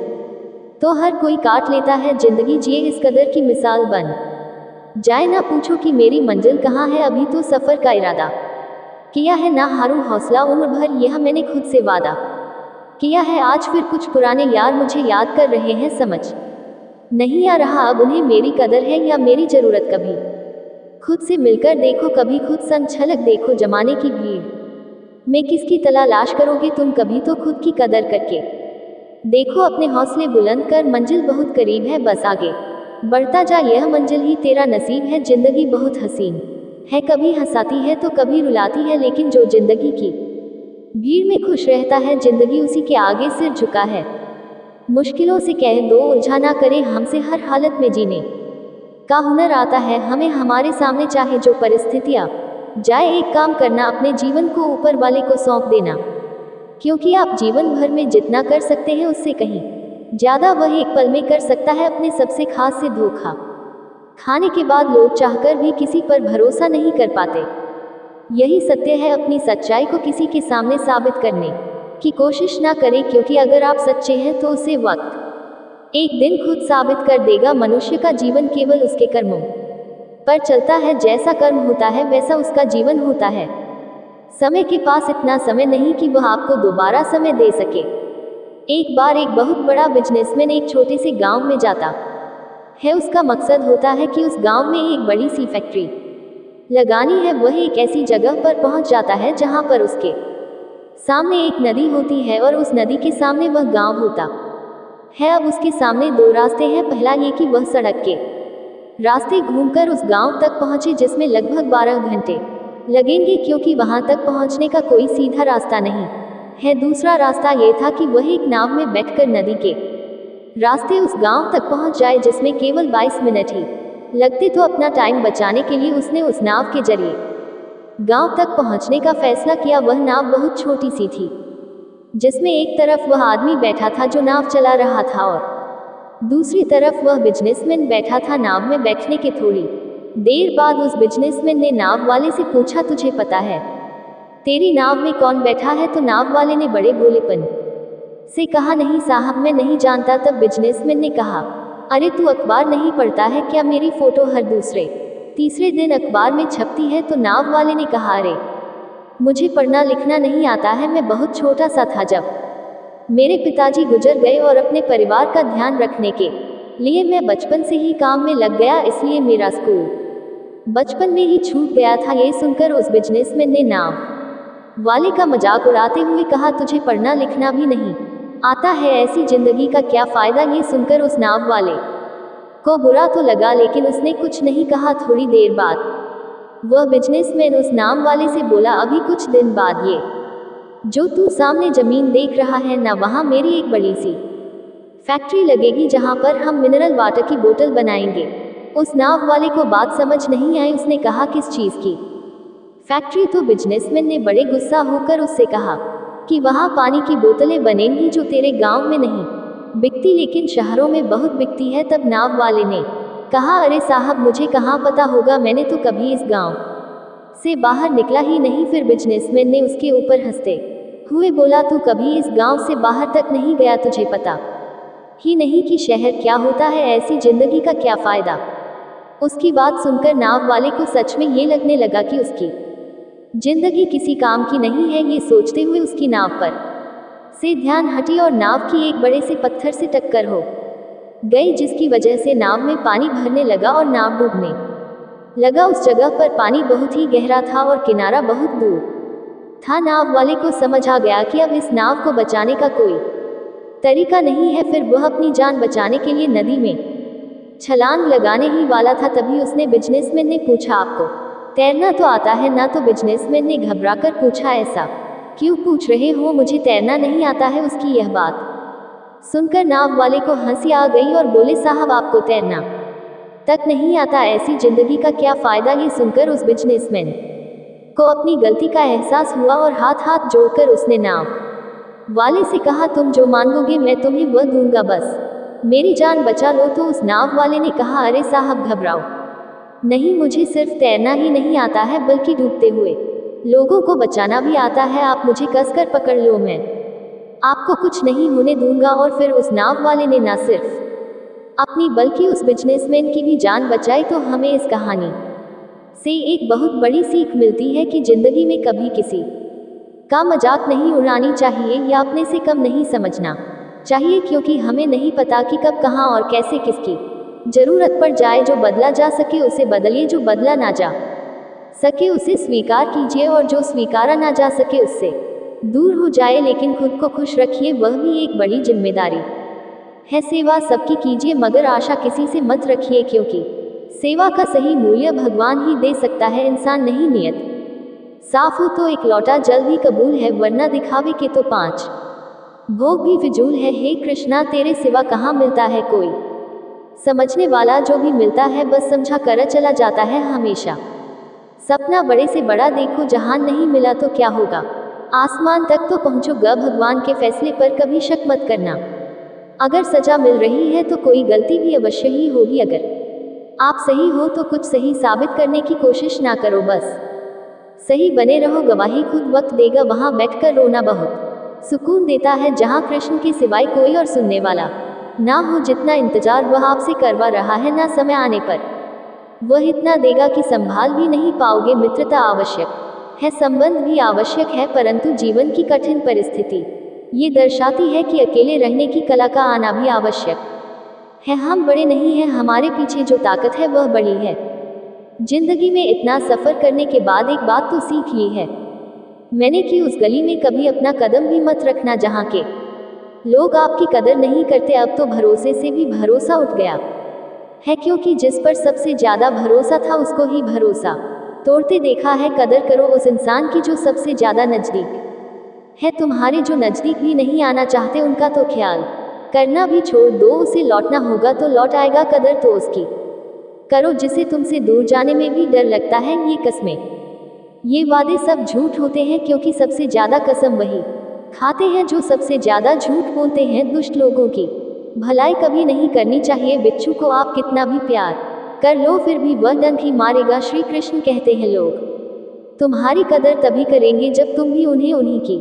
[SPEAKER 1] तो हर कोई काट लेता है, जिंदगी जिए इस कदर की मिसाल बन जाए। ना पूछो कि मेरी मंजिल कहाँ है, अभी तो सफ़र का इरादा किया है। ना हारूं हौसला उम्र भर, यह मैंने खुद से वादा किया है। आज फिर कुछ पुराने यार मुझे याद कर रहे हैं, समझ नहीं आ रहा अब उन्हें मेरी कदर है या मेरी ज़रूरत। कभी खुद से मिलकर देखो, कभी खुद संग छलक देखो। जमाने की भीड़ में किसकी तलाश करोगे तुम, कभी तो खुद की कदर करके देखो। अपने हौसले बुलंद कर, मंजिल बहुत करीब है, बस आगे बढ़ता जा, यह मंजिल ही तेरा नसीब है। जिंदगी बहुत हसीन है, कभी हंसाती है तो कभी रुलाती है, लेकिन जो जिंदगी की भीड़ में खुश रहता है, जिंदगी उसी के आगे सिर झुका है। मुश्किलों से कह दो, उलझा ना करें हमसे हर हालत में जीने का हुनर आता है। हमें हमारे सामने चाहे जो परिस्थितियाँ जाए, एक काम करना, अपने जीवन को ऊपर वाले को सौंप देना, क्योंकि आप जीवन भर में जितना कर सकते हैं उससे कहीं ज़्यादा वह एक पल में कर सकता है। अपने सबसे खास से धोखा खाने के बाद लोग चाहकर भी किसी पर भरोसा नहीं कर पाते। यही सत्य है। अपनी सच्चाई को किसी के सामने साबित करने की कोशिश ना करें, क्योंकि अगर आप सच्चे हैं तो उसे वक्त एक दिन खुद साबित कर देगा। मनुष्य का जीवन केवल उसके कर्मों पर चलता है। जैसा कर्म होता है वैसा उसका जीवन होता है। समय के पास इतना समय नहीं कि वह आपको दोबारा समय दे सके। एक बार एक बहुत बड़ा बिजनेसमैन एक छोटे से गांव में जाता है। उसका मकसद होता है कि उस गांव में एक बड़ी सी फैक्ट्री लगानी है। वह एक ऐसी जगह पर पहुंच जाता है जहां पर उसके सामने एक नदी होती है और उस नदी के सामने वह गांव होता है। अब उसके सामने दो रास्ते हैं। पहला ये कि वह सड़क के रास्ते घूमकर उस गांव तक पहुंचे, जिसमें लगभग 12 घंटे लगेंगे, क्योंकि वहां तक पहुंचने का कोई सीधा रास्ता नहीं है। दूसरा रास्ता ये था कि वह एक नाव में बैठकर नदी के रास्ते उस गांव तक पहुंच जाए, जिसमें केवल 22 मिनट ही लगते। तो अपना टाइम बचाने के लिए उसने उस नाव के जरिए गांव तक पहुंचने का फैसला किया। वह नाव बहुत छोटी सी थी, जिसमें एक तरफ वह आदमी बैठा था जो नाव चला रहा था और दूसरी तरफ वह बिजनेसमैन बैठा था। नाव में बैठने के थोड़ी देर बाद उस बिजनेसमैन ने नाव वाले से पूछा, तुझे पता है तेरी नाव में कौन बैठा है? तो नाव वाले ने बड़े भोलेपन से कहा, नहीं साहब, मैं नहीं जानता। तब बिजनेसमैन ने कहा, अरे तू अखबार नहीं पढ़ता है क्या? मेरी फोटो हर दूसरे तीसरे दिन अखबार में छपती है। तो नाव वाले ने कहा, अरे मुझे पढ़ना लिखना नहीं आता है। मैं बहुत छोटा सा था जब मेरे पिताजी गुजर गए और अपने परिवार का ध्यान रखने के लिए मैं बचपन से ही काम में लग गया, इसलिए मेरा स्कूल बचपन में ही छूट गया था। ये सुनकर उस बिजनेसमैन ने नाव वाले का मजाक उड़ाते हुए कहा, तुझे पढ़ना लिखना भी नहीं आता है, ऐसी जिंदगी का क्या फायदा? ये सुनकर उस नाव वाले को बुरा तो लगा, लेकिन उसने कुछ नहीं कहा। थोड़ी देर बाद वह बिजनेसमैन उस नाव वाले से बोला, अभी कुछ दिन बाद ये जो तू सामने जमीन देख रहा है ना, वहाँ मेरी एक बड़ी सी फैक्ट्री लगेगी जहाँ पर हम मिनरल वाटर की बोतल बनाएंगे। उस नाव वाले को बात समझ नहीं आई। उसने कहा, किस चीज़ की फैक्ट्री? तो बिजनेसमैन ने बड़े गुस्सा होकर उससे कहा कि वहाँ पानी की बोतलें बनेंगी जो तेरे गांव में नहीं बिकती, लेकिन शहरों में बहुत बिकती है। तब नाव वाले ने कहा, अरे साहब, मुझे कहाँ पता होगा, मैंने तो कभी इस गांव से बाहर निकला ही नहीं। फिर बिजनेसमैन ने उसके ऊपर हंसते हुए बोला, तू कभी इस गांव से बाहर तक नहीं गया, तुझे पता ही नहीं कि शहर क्या होता है, ऐसी जिंदगी का क्या फायदा? उसकी बात सुनकर नाव वाले को सच में ये लगने लगा कि उसकी जिंदगी किसी काम की नहीं है। ये सोचते हुए उसकी नाव पर से ध्यान हटी और नाव की एक बड़े से पत्थर से टक्कर हो गई, जिसकी वजह से नाव में पानी भरने लगा और नाव डूबने लगा। उस जगह पर पानी बहुत ही गहरा था और किनारा बहुत दूर था। नाव वाले को समझ आ गया कि अब इस नाव को बचाने का कोई तरीका नहीं है। फिर वह अपनी जान बचाने के लिए नदी में छलांग लगाने ही वाला था, तभी उसने बिजनेसमैन ने पूछा, आपको तैरना तो आता है ना? तो बिजनेसमैन ने घबराकर पूछा, ऐसा क्यों पूछ रहे हो? मुझे तैरना नहीं आता है। उसकी यह बात सुनकर नाव वाले को हंसी आ गई और बोले, साहब, आपको तैरना तक नहीं आता, ऐसी जिंदगी का क्या फायदा? ये सुनकर उस बिजनेसमैन को अपनी गलती का एहसास हुआ और हाथ हाथ जोड़कर उसने नाव वाले से कहा, तुम जो मांगोगे मैं तुम्हें वह दूंगा, बस मेरी जान बचा लो। तो उस नाव वाले ने कहा, अरे साहब, घबराओ नहीं, मुझे सिर्फ तैरना ही नहीं आता है, बल्कि डूबते हुए लोगों को बचाना भी आता है। आप मुझे कसकर पकड़ लो, मैं आपको कुछ नहीं होने दूंगा। और फिर उस नाव वाले ने न सिर्फ अपनी बल्कि उस बिजनेसमैन की भी जान बचाई। तो हमें इस कहानी से एक बहुत बड़ी सीख मिलती है कि जिंदगी में कभी किसी का मजाक नहीं उड़ानी चाहिए या अपने से कम नहीं समझना चाहिए, क्योंकि हमें नहीं पता कि कब, कहाँ और कैसे किसकी जरूरत पड़ जाए। जो बदला जा सके उसे बदलिए, जो बदला ना जा सके उसे स्वीकार कीजिए, और जो स्वीकारा ना जा सके उससे दूर हो जाए। लेकिन खुद को खुश रखिए, वह भी एक बड़ी जिम्मेदारी है। सेवा सबकी कीजिए, मगर आशा किसी से मत रखिए, क्योंकि सेवा का सही मूल्य भगवान ही दे सकता है, इंसान नहीं। नियत साफ हो तो एक लौटा जल भी कबूल है, वरना दिखावे के तो 5 भोग भी फिजूल है। हे कृष्णा, तेरे सिवा कहाँ मिलता है कोई समझने वाला जो भी मिलता है बस समझा कर चला जाता है हमेशा। सपना बड़े से बड़ा देखो, जहान नहीं मिला तो क्या होगा, आसमान तक तो पहुंचोगा, भगवान के फैसले पर कभी शक मत करना। अगर सजा मिल रही है तो कोई गलती भी अवश्य ही होगी, अगर आप सही हो तो कुछ सही साबित करने की कोशिश ना करो, बस सही बने रहो, गवाही खुद वक्त देगा, वहां बैठकर रोना बहुत सुकून देता है, जहां कृष्ण के सिवाय कोई और सुनने वाला ना हो। जितना इंतजार वह आपसे करवा रहा है ना, समय आने पर वह इतना देगा कि संभाल भी नहीं पाओगे। मित्रता आवश्यक है, संबंध भी आवश्यक है, परंतु जीवन की कठिन परिस्थिति ये दर्शाती है कि अकेले रहने की कला का आना भी आवश्यक है। हम बड़े नहीं हैं, हमारे पीछे जो ताकत है वह बड़ी है। जिंदगी में इतना सफर करने के बाद एक बात तो सीख ली है मैंने कि उस गली में कभी अपना कदम भी मत रखना जहां के लोग आपकी कदर नहीं करते। अब तो भरोसे से भी भरोसा उठ गया है, क्योंकि जिस पर सबसे ज्यादा भरोसा था उसको ही भरोसा तोड़ते देखा है। कदर करो उस इंसान की जो सबसे ज्यादा नजदीक है तुम्हारे, जो नजदीक भी नहीं आना चाहते उनका तो ख्याल करना भी छोड़ दो। उसे लौटना होगा तो लौट आएगा, कदर तो उसकी करो जिसे तुमसे दूर जाने में भी डर लगता है। ये कस्में ये वादे सब झूठ होते हैं, क्योंकि सबसे ज्यादा कसम वही खाते हैं जो सबसे ज्यादा झूठ बोलते हैं। दुष्ट लोगों की भलाई कभी नहीं करनी चाहिए, बिच्छू को आप कितना भी प्यार कर लो फिर भी वह डंक ही मारेगा। श्री कृष्ण कहते हैं लोग तुम्हारी कदर तभी करेंगे जब तुम भी उन्हें उन्हीं की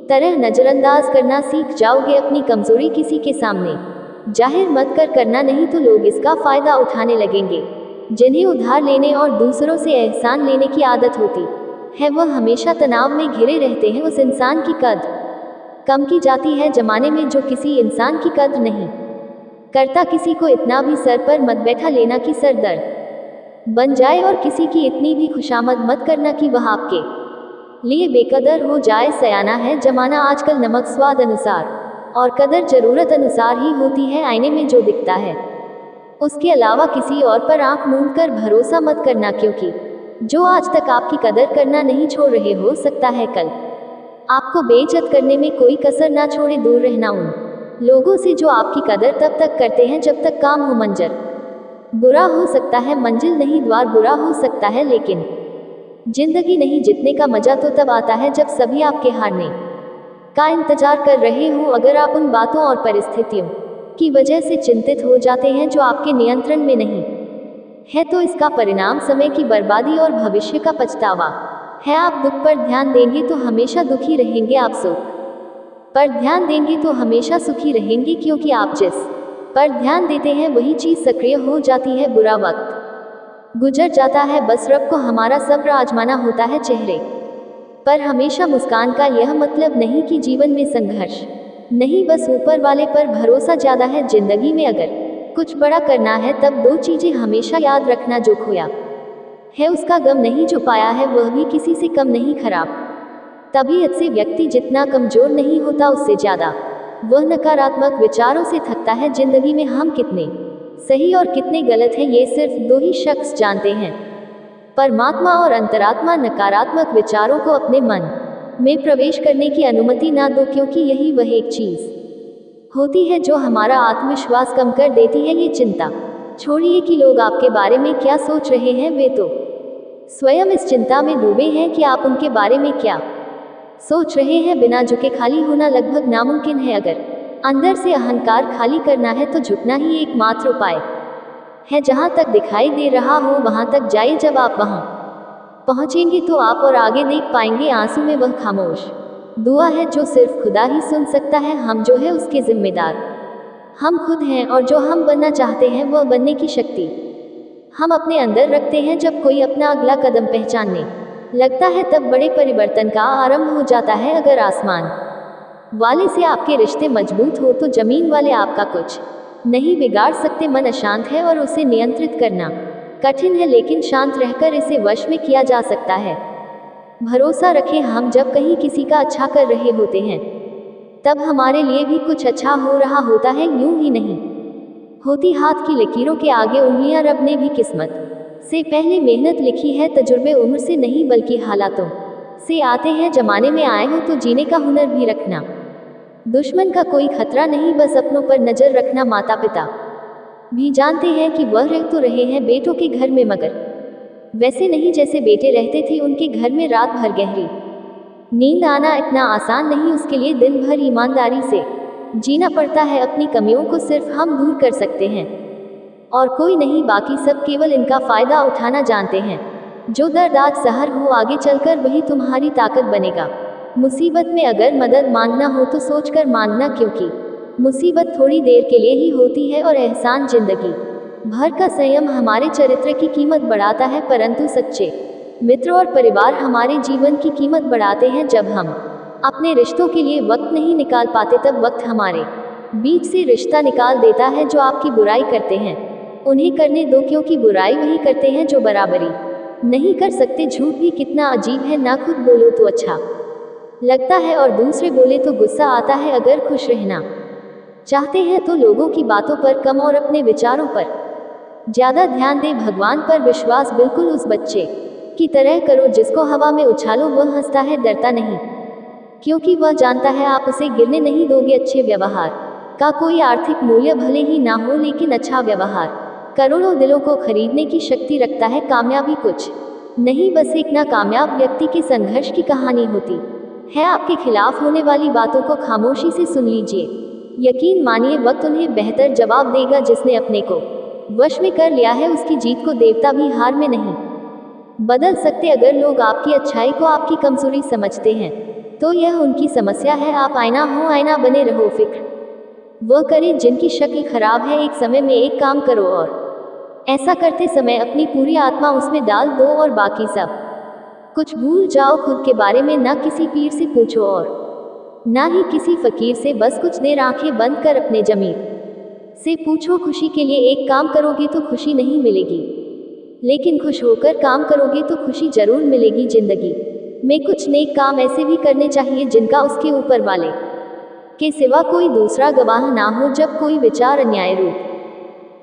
[SPEAKER 1] तरह नजरअंदाज करना सीख जाओगे। अपनी कमजोरी किसी के सामने जाहिर मत करना, नहीं तो लोग इसका फायदा उठाने लगेंगे। जिन्हें उधार लेने और दूसरों से एहसान लेने की आदत होती है वह हमेशा तनाव में घिरे रहते हैं। उस इंसान की कद्र कम की जाती है जमाने में जो किसी इंसान की कद्र नहीं करता। किसी को इतना भी सर पर मत बैठा लेना कि सर दर्द बन जाए, और किसी की इतनी भी खुशामद मत करना कि वह आपके लिए बेकदर हो जाए। सयाना है जमाना आजकल, नमक स्वाद अनुसार और कदर जरूरत अनुसार ही होती है। आईने में जो दिखता है उसके अलावा किसी और पर आंख मूंद कर भरोसा मत करना, क्योंकि जो आज तक आपकी कदर करना नहीं छोड़ रहे हो सकता है कल आपको बेइज्जत करने में कोई कसर ना छोड़े। दूर रहना उन लोगों से जो आपकी कदर तब तक करते हैं जब तक काम हो। मंजर बुरा हो सकता है, मंजिल नहीं द्वार बुरा हो सकता है, लेकिन जिंदगी नहीं जीतने का मजा तो तब आता है जब सभी आपके हारने का इंतजार कर रहे हो। अगर आप उन बातों और परिस्थितियों की वजह से चिंतित हो जाते हैं जो आपके नियंत्रण में नहीं है, तो इसका परिणाम समय की बर्बादी और भविष्य का पछतावा है। आप दुख पर ध्यान देंगे तो हमेशा दुखी रहेंगे, आप सुख पर ध्यान देंगे तो हमेशा सुखी रहेंगे, क्योंकि आप जिस पर ध्यान देते हैं वही चीज सक्रिय हो जाती है। बुरा वक्त गुजर जाता है, बस रब को हमारा सब्र आजमाना होता है। चेहरे पर हमेशा मुस्कान का यह मतलब नहीं कि जीवन में संघर्ष नहीं, बस ऊपर वाले पर भरोसा ज्यादा है। जिंदगी में अगर कुछ बड़ा करना है तब दो चीजें हमेशा याद रखना, जो खोया है उसका गम नहीं, जो पाया है वह भी किसी से कम नहीं। खराब तबीयत से व्यक्ति जितना कमजोर नहीं होता उससे ज्यादा वह नकारात्मक विचारों से थकता है। जिंदगी में हम कितने सही और कितने गलत हैं ये सिर्फ दो ही शख्स जानते हैं, परमात्मा और अंतरात्मा। नकारात्मक विचारों को अपने मन में प्रवेश करने की अनुमति ना दो, क्योंकि यही वह एक चीज होती है जो हमारा आत्मविश्वास कम कर देती है। ये चिंता छोड़िए कि लोग आपके बारे में क्या सोच रहे हैं, वे तो स्वयं इस चिंता में डूबे हैं कि आप उनके बारे में क्या सोच रहे हैं। बिना झुके खाली होना लगभग नामुमकिन है। अगर अंदर से अहंकार खाली करना है तो झुकना ही एकमात्र उपाय है। जहां तक दिखाई दे रहा हो वहां तक जाइए, जब आप वहां पहुंचेंगे तो आप और आगे देख पाएंगे। आंसू में वह खामोश दुआ है जो सिर्फ खुदा ही सुन सकता है। हम जो है उसके जिम्मेदार हम खुद हैं, और जो हम बनना चाहते हैं वह बनने की शक्ति हम अपने अंदर रखते हैं। जब कोई अपना अगला कदम पहचानने लगता है तब बड़े परिवर्तन का आरंभ हो जाता है। अगर आसमान वाले से आपके रिश्ते मजबूत हो तो जमीन वाले आपका कुछ नहीं बिगाड़ सकते। मन अशांत है और उसे नियंत्रित करना कठिन है, लेकिन शांत रहकर इसे वश में किया जा सकता है। भरोसा रखें, हम जब कहीं किसी का अच्छा कर रहे होते हैं तब हमारे लिए भी कुछ अच्छा हो रहा होता है, यूं ही नहीं होती हाथ की लकीरों के आगे उंगलियां। रब ने भी किस्मत से पहले मेहनत लिखी है, तजुर्बे उम्र से नहीं बल्कि हालातों से आते हैं। जमाने में आए हो तो जीने का हुनर भी रखना, दुश्मन का कोई खतरा नहीं, बस अपनों पर नजर रखना। माता पिता भी जानते हैं कि वह रह तो रहे हैं बेटों के घर में, मगर वैसे नहीं जैसे बेटे रहते थे उनके घर में। रात भर गहरी नींद आना इतना आसान नहीं, उसके लिए दिन भर ईमानदारी से जीना पड़ता है। अपनी कमियों को सिर्फ हम दूर कर सकते हैं और कोई नहीं, बाकी सब केवल इनका फायदा उठाना जानते हैं। जो दर्द आज सहर हो, आगे चलकर वही तुम्हारी ताकत बनेगा। मुसीबत में अगर मदद मांगना हो तो सोचकर मांगना, क्योंकि मुसीबत थोड़ी देर के लिए ही होती है और एहसान जिंदगी भर का। संयम हमारे चरित्र की कीमत बढ़ाता है, परंतु सच्चे मित्र और परिवार हमारे जीवन की कीमत बढ़ाते हैं। जब हम अपने रिश्तों के लिए वक्त नहीं निकाल पाते, तब वक्त हमारे बीच से रिश्ता निकाल देता है। जो आपकी बुराई करते हैं उन्हें करने दो, क्योंकि बुराई वही करते हैं जो बराबरी नहीं कर सकते। झूठ भी कितना अजीब है, ना खुद बोलो तो अच्छा लगता है और दूसरे बोले तो गुस्सा आता है। अगर खुश रहना चाहते हैं तो लोगों की बातों पर कम और अपने विचारों पर ज़्यादा ध्यान दें। भगवान पर विश्वास बिल्कुल उस बच्चे की तरह करो जिसको हवा में उछालो, वह हंसता है, डरता नहीं, क्योंकि वह जानता है आप उसे गिरने नहीं दोगे। अच्छे व्यवहार का कोई आर्थिक मूल्य भले ही ना हो, लेकिन अच्छा व्यवहार करोड़ों दिलों को खरीदने की शक्ति रखता है। कामयाबी कुछ नहीं, बस एक नाकामयाब व्यक्ति के संघर्ष की कहानी होती है। आपके खिलाफ होने वाली बातों को खामोशी से सुन लीजिए, यकीन मानिए वक्त उन्हें बेहतर जवाब देगा। जिसने अपने को वश में कर लिया है उसकी जीत को देवता भी हार में नहीं बदल सकते। अगर लोग आपकी अच्छाई को आपकी कमजोरी समझते हैं तो यह उनकी समस्या है। आप आईना हो, आईना बने रहो। फिक्र वह करें जिनकी शक्ल खराब है। एक समय में एक काम करो और ऐसा करते समय अपनी पूरी आत्मा उसमें डाल दो और बाकी सब कुछ भूल जाओ। खुद के बारे में ना किसी पीर से पूछो और ना ही किसी फकीर से। बस कुछ देर आंखें बंद कर अपने जमीर से पूछो, खुशी के लिए एक काम करोगे तो खुशी नहीं मिलेगी, लेकिन खुश होकर काम करोगे तो खुशी जरूर मिलेगी। जिंदगी में कुछ नेक काम ऐसे भी करने चाहिए जिनका उसके ऊपर वाले के सिवा कोई दूसरा गवाह ना हो। जब कोई विचार अन्याय रूप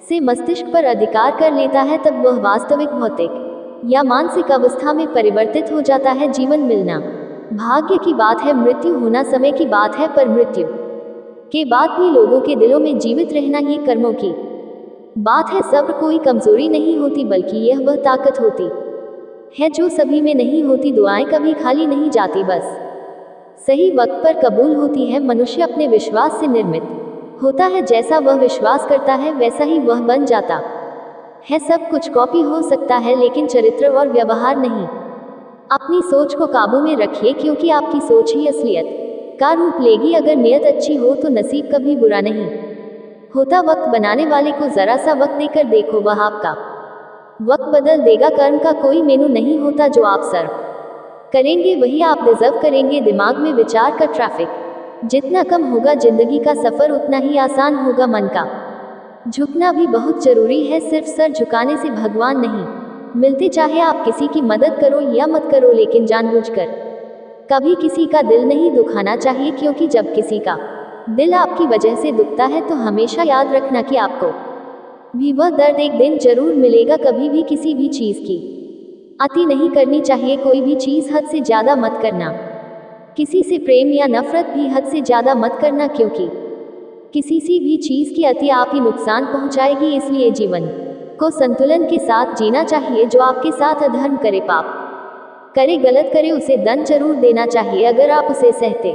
[SPEAKER 1] से मस्तिष्क पर अधिकार कर लेता है, तब वह वास्तविक भौतिक या मानसिक अवस्था में परिवर्तित हो जाता है। जीवन मिलना भाग्य की बात है, मृत्यु होना समय की बात है, पर मृत्यु के बाद भी लोगों के दिलों में जीवित रहना ये कर्मों की बात है। सब्र कोई कमजोरी नहीं होती, बल्कि यह वह ताकत होती है जो सभी में नहीं होती। दुआएं कभी खाली नहीं जाती, बस सही वक्त पर कबूल होती है। मनुष्य अपने विश्वास से निर्मित होता है, जैसा वह विश्वास करता है वैसा ही वह बन जाता है। सब कुछ कॉपी हो सकता है, लेकिन चरित्र और व्यवहार नहीं। अपनी सोच को काबू में रखिए, क्योंकि आपकी सोच ही असलियत का रूप लेगी। अगर नियत अच्छी हो तो नसीब कभी बुरा नहीं होता। वक्त बनाने वाले को जरा सा वक्त देकर देखो, वह आपका वक्त बदल देगा। कर्म का कोई मेनू नहीं होता, जो आप सर्व करेंगे वही आप डिजर्व करेंगे। दिमाग में विचार का ट्रैफिक जितना कम होगा, जिंदगी का सफर उतना ही आसान होगा। मन का झुकना भी बहुत जरूरी है, सिर्फ सर झुकाने से भगवान नहीं मिलते। चाहे आप किसी की मदद करो या मत करो, लेकिन जानबूझकर कभी किसी का दिल नहीं दुखाना चाहिए, क्योंकि जब किसी का दिल आपकी वजह से दुखता है तो हमेशा याद रखना कि आपको भी वह दर्द एक दिन जरूर मिलेगा। कभी भी किसी भी चीज़ की अति नहीं करनी चाहिए। कोई भी चीज़ हद से ज़्यादा मत करना। किसी से प्रेम या नफरत भी हद से ज़्यादा मत करना, क्योंकि किसी सी भी चीज़ की अति आप ही नुकसान पहुंचाएगी। इसलिए जीवन को संतुलन के साथ जीना चाहिए। जो आपके साथ अधर्म करे, पाप करे, गलत करे, उसे दंड जरूर देना चाहिए। अगर आप उसे सहते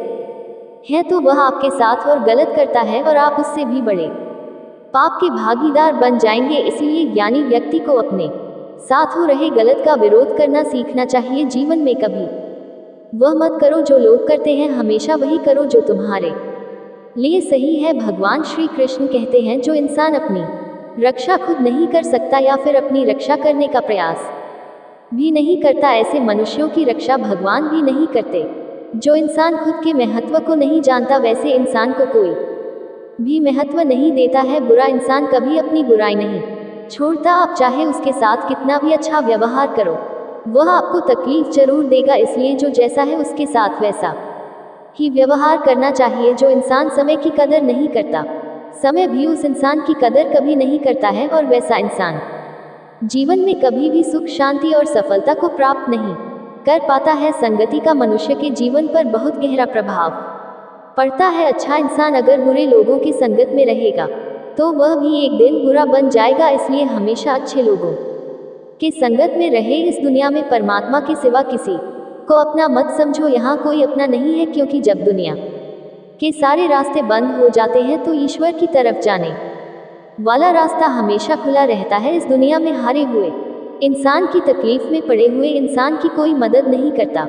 [SPEAKER 1] हैं तो वह आपके साथ और गलत करता है और आप उससे भी बड़े पाप के भागीदार बन जाएंगे। इसलिए ज्ञानी व्यक्ति को अपने साथ हो रहे गलत का विरोध करना सीखना चाहिए। जीवन में कभी वह मत करो जो लोग करते हैं, हमेशा वही करो जो तुम्हारे लिए सही है। भगवान श्री कृष्ण कहते हैं, जो इंसान अपनी रक्षा खुद नहीं कर सकता या फिर अपनी रक्षा करने का प्रयास भी नहीं करता, ऐसे मनुष्यों की रक्षा भगवान भी नहीं करते। जो इंसान खुद के महत्व को नहीं जानता, वैसे इंसान को कोई भी महत्व नहीं देता है। बुरा इंसान कभी अपनी बुराई नहीं छोड़ता। आप चाहे उसके साथ कितना भी अच्छा व्यवहार करो, वह आपको तकलीफ जरूर देगा। इसलिए जो जैसा है उसके साथ वैसा ही व्यवहार करना चाहिए। जो इंसान समय की कदर नहीं करता, समय भी उस इंसान की कदर कभी नहीं करता है, और वैसा इंसान जीवन में कभी भी सुख, शांति और सफलता को प्राप्त नहीं कर पाता है। संगति का मनुष्य के जीवन पर बहुत गहरा प्रभाव पड़ता है। अच्छा इंसान अगर बुरे लोगों की संगत में रहेगा तो वह भी एक दिन बुरा बन जाएगा। इसलिए हमेशा अच्छे लोगों के संगत में रहे। इस दुनिया में परमात्मा के सिवा किसी को अपना मत समझो। यहाँ कोई अपना नहीं है, क्योंकि जब दुनिया के सारे रास्ते बंद हो जाते हैं तो ईश्वर की तरफ जाने वाला रास्ता हमेशा खुला रहता है। इस दुनिया में हारे हुए इंसान की तकलीफ में पड़े हुए इंसान की कोई मदद नहीं करता,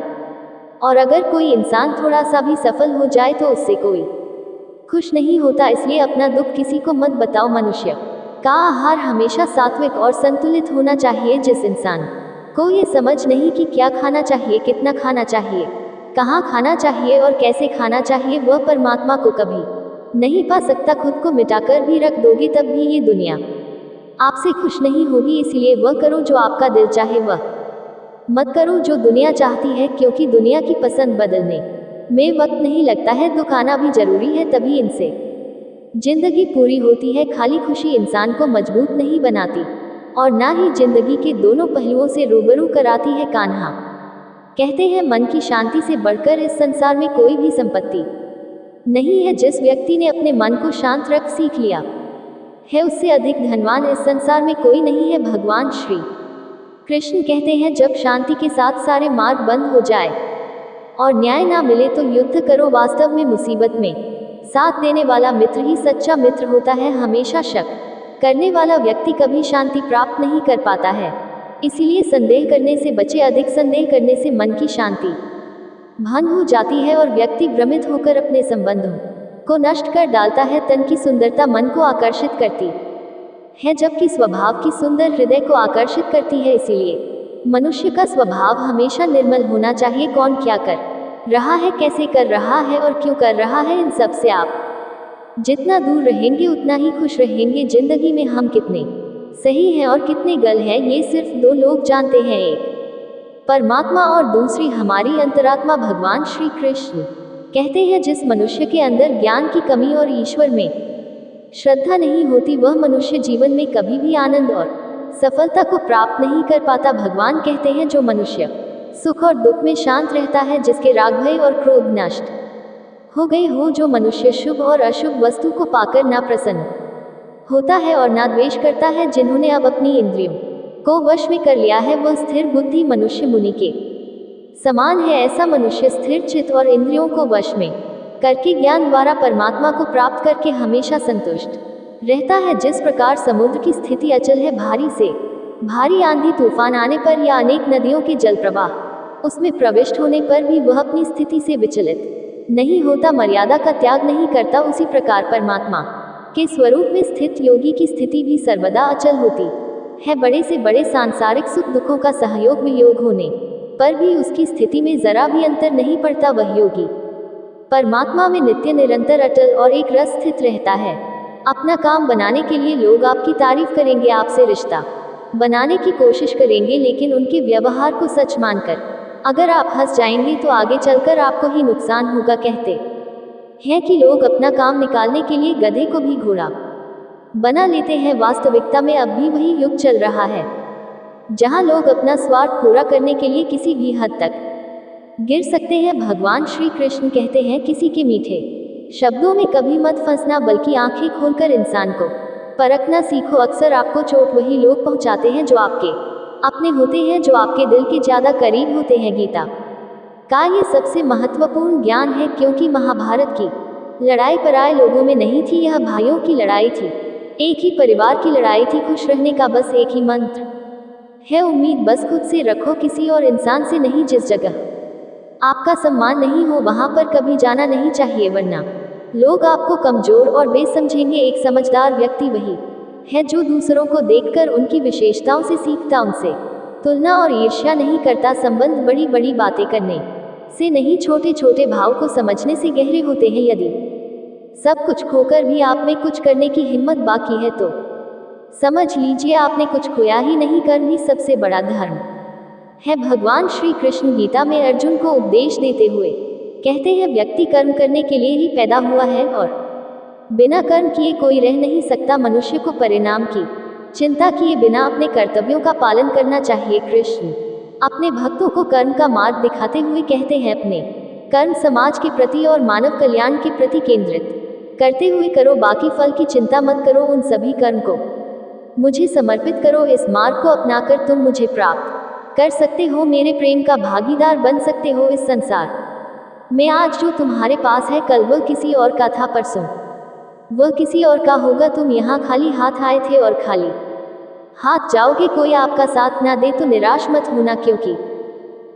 [SPEAKER 1] और अगर कोई इंसान थोड़ा सा भी सफल हो जाए तो उससे कोई खुश नहीं होता। इसलिए अपना दुख किसी को मत बताओ। मनुष्य का आहार हमेशा सात्विक और संतुलित होना चाहिए। जिस इंसान को ये समझ नहीं कि क्या खाना चाहिए, कितना खाना चाहिए, कहाँ खाना चाहिए और कैसे खाना चाहिए, वह परमात्मा को कभी नहीं पा सकता। खुद को मिटाकर भी रख दोगे तब भी ये दुनिया आपसे खुश नहीं होगी। इसलिए वह करो जो आपका दिल चाहे, वह मत करो जो दुनिया चाहती है, क्योंकि दुनिया की पसंद बदलने में वक्त नहीं लगता है। दुख आना भी जरूरी है, तभी इनसे जिंदगी पूरी होती है। खाली खुशी इंसान को मजबूत नहीं बनाती और ना ही जिंदगी के दोनों पहलुओं से रूबरू कराती है। कान्हा कहते हैं, मन की शांति से बढ़कर इस संसार में कोई भी संपत्ति नहीं है। जिस व्यक्ति ने अपने मन को शांत रख सीख लिया है, उससे अधिक धनवान इस संसार में कोई नहीं है। भगवान श्री कृष्ण कहते हैं, जब शांति के साथ सारे मार्ग बंद हो जाए और न्याय ना मिले तो युद्ध करो। वास्तव में मुसीबत में साथ देने वाला मित्र ही सच्चा मित्र होता है। हमेशा शक करने वाला व्यक्ति कभी शांति प्राप्त नहीं कर पाता है। इसीलिए संदेह करने से बचे। अधिक संदेह करने से मन की शांति भंग हो जाती है और व्यक्ति भ्रमित होकर अपने संबंधों को नष्ट कर डालता है। तन की सुंदरता मन को आकर्षित करती है, जबकि स्वभाव की सुंदर हृदय को आकर्षित करती है। इसीलिए मनुष्य का स्वभाव हमेशा निर्मल होना चाहिए। कौन क्या कर रहा है, कैसे कर रहा है और क्यों कर रहा है, इन सब से आप जितना दूर रहेंगे उतना ही खुश रहेंगे। जिंदगी में हम कितने सही हैं और कितने गलत हैं, ये सिर्फ दो लोग जानते हैं, एक परमात्मा और दूसरी हमारी अंतरात्मा। भगवान श्री कृष्ण कहते हैं, जिस मनुष्य के अंदर ज्ञान की कमी और ईश्वर में श्रद्धा नहीं होती, वह मनुष्य जीवन में कभी भी आनंद और सफलता को प्राप्त नहीं कर पाता। भगवान कहते हैं, जो मनुष्य सुख और दुख में शांत रहता है, जिसके राग भय और क्रोध नष्ट हो गए हो, जो मनुष्य शुभ और अशुभ वस्तु को पाकर ना प्रसन्न होता है और ना द्वेष करता है, जिन्होंने अब अपनी इंद्रियों को वश में कर लिया है, वह स्थिर बुद्धि मनुष्य मुनि के समान है। ऐसा मनुष्य स्थिर चित्त और इंद्रियों को वश में करके ज्ञान द्वारा परमात्मा को प्राप्त करके हमेशा संतुष्ट रहता है। जिस प्रकार समुद्र की स्थिति अचल है, भारी से भारी आंधी तूफान आने पर या अनेक नदियों के जल प्रवाह उसमें प्रविष्ट होने पर भी वह अपनी स्थिति से विचलित नहीं होता, मर्यादा का त्याग नहीं करता, उसी प्रकार परमात्मा के स्वरूप में स्थित योगी की स्थिति भी सर्वदा अचल होती है। बड़े से बड़े सांसारिक सुख दुखों का सहयोग वियोग होने पर भी उसकी स्थिति में जरा भी अंतर नहीं पड़ता। वह योगी परमात्मा में नित्य निरंतर अटल और एक रस स्थित रहता है। अपना काम बनाने के लिए लोग आपकी तारीफ करेंगे, आपसे रिश्ता बनाने की कोशिश करेंगे, लेकिन उनके व्यवहार को सच मानकर अगर आप हंस जाएंगे तो आगे चलकर आपको ही नुकसान होगा। कहते हैं कि लोग अपना काम निकालने के लिए गधे को भी घोड़ा बना लेते हैं। वास्तविकता में अब भी वही युग चल रहा है, जहां लोग अपना स्वार्थ पूरा करने के लिए किसी भी हद तक गिर सकते हैं। भगवान श्री कृष्ण कहते हैं, किसी के मीठे शब्दों में कभी मत फंसना, बल्कि आंखें खोलकर इंसान को परखना सीखो। अक्सर आपको चोट वही लोग पहुंचाते हैं जो आपके अपने होते हैं, जो आपके दिल के ज्यादा करीब होते हैं। गीता का ये सबसे महत्वपूर्ण ज्ञान है, क्योंकि महाभारत की लड़ाई पराये लोगों में नहीं थी, यह भाइयों की लड़ाई थी, एक ही परिवार की लड़ाई थी। खुश रहने का बस एक ही मंत्र है, उम्मीद बस खुद से रखो, किसी और इंसान से नहीं। जिस जगह आपका सम्मान नहीं हो वहां पर कभी जाना नहीं चाहिए, वरना लोग आपको कमजोर और बेसमझेंगे। एक समझदार व्यक्ति वही है जो दूसरों को देखकर उनकी विशेषताओं से सीखता, उनसे तुलना और ईर्ष्या नहीं करता। संबंध बड़ी बड़ी बातें करने से नहीं, छोटे छोटे भाव को समझने से गहरे होते हैं। यदि सब कुछ खोकर भी आप में कुछ करने की हिम्मत बाकी है तो समझ लीजिए आपने कुछ खोया ही नहीं। कर्म ही सबसे बड़ा धर्म है। भगवान श्री कृष्ण गीता में अर्जुन को उपदेश देते हुए कहते हैं, व्यक्ति कर्म करने के लिए ही पैदा हुआ है और बिना कर्म किए कोई रह नहीं सकता। मनुष्य को परिणाम की चिंता किए बिना अपने कर्तव्यों का पालन करना चाहिए। कृष्ण अपने भक्तों को कर्म का मार्ग दिखाते हुए कहते हैं, अपने कर्म समाज के प्रति और मानव कल्याण के प्रति केंद्रित करते हुए करो, बाकी फल की चिंता मत करो। उन सभी कर्म को मुझे समर्पित करो। इस मार्ग को अपनाकर तुम मुझे प्राप्त कर सकते हो, मेरे प्रेम का भागीदार बन सकते हो। इस संसार में आज जो तुम्हारे पास है, कल वह किसी और का था, परसों वह किसी और का होगा। तुम यहाँ खाली हाथ आए थे और खाली हाथ जाओगे। कोई आपका साथ ना दे तो निराश मत होना, क्योंकि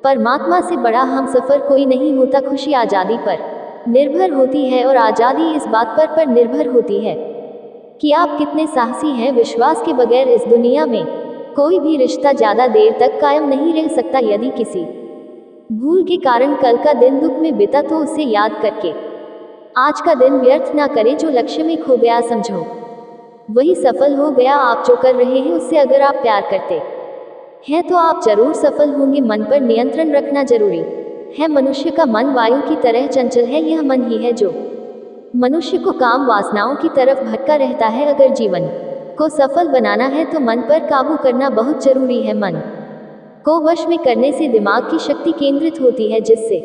[SPEAKER 1] परमात्मा से बड़ा हम सफर कोई नहीं होता। खुशी आज़ादी पर निर्भर होती है और आज़ादी इस बात पर निर्भर होती है कि आप कितने साहसी हैं। विश्वास के बगैर इस दुनिया में कोई भी रिश्ता ज़्यादा देर तक कायम नहीं रह सकता। यदि किसी भूल के कारण कल का दिन दुख में बीता तो उसे याद करके आज का दिन व्यर्थ ना करें। जो लक्ष्य में खो गया समझो वही सफल हो गया। आप जो कर रहे हैं उससे अगर आप प्यार करते हैं तो आप जरूर सफल होंगे। मन पर नियंत्रण रखना जरूरी है। मनुष्य का मन वायु की तरह चंचल है। यह मन ही है जो मनुष्य को काम वासनाओं की तरफ भटका रहता है। अगर जीवन को सफल बनाना है तो मन पर काबू करना बहुत जरूरी है। मन को वश में करने से दिमाग की शक्ति केंद्रित होती है, जिससे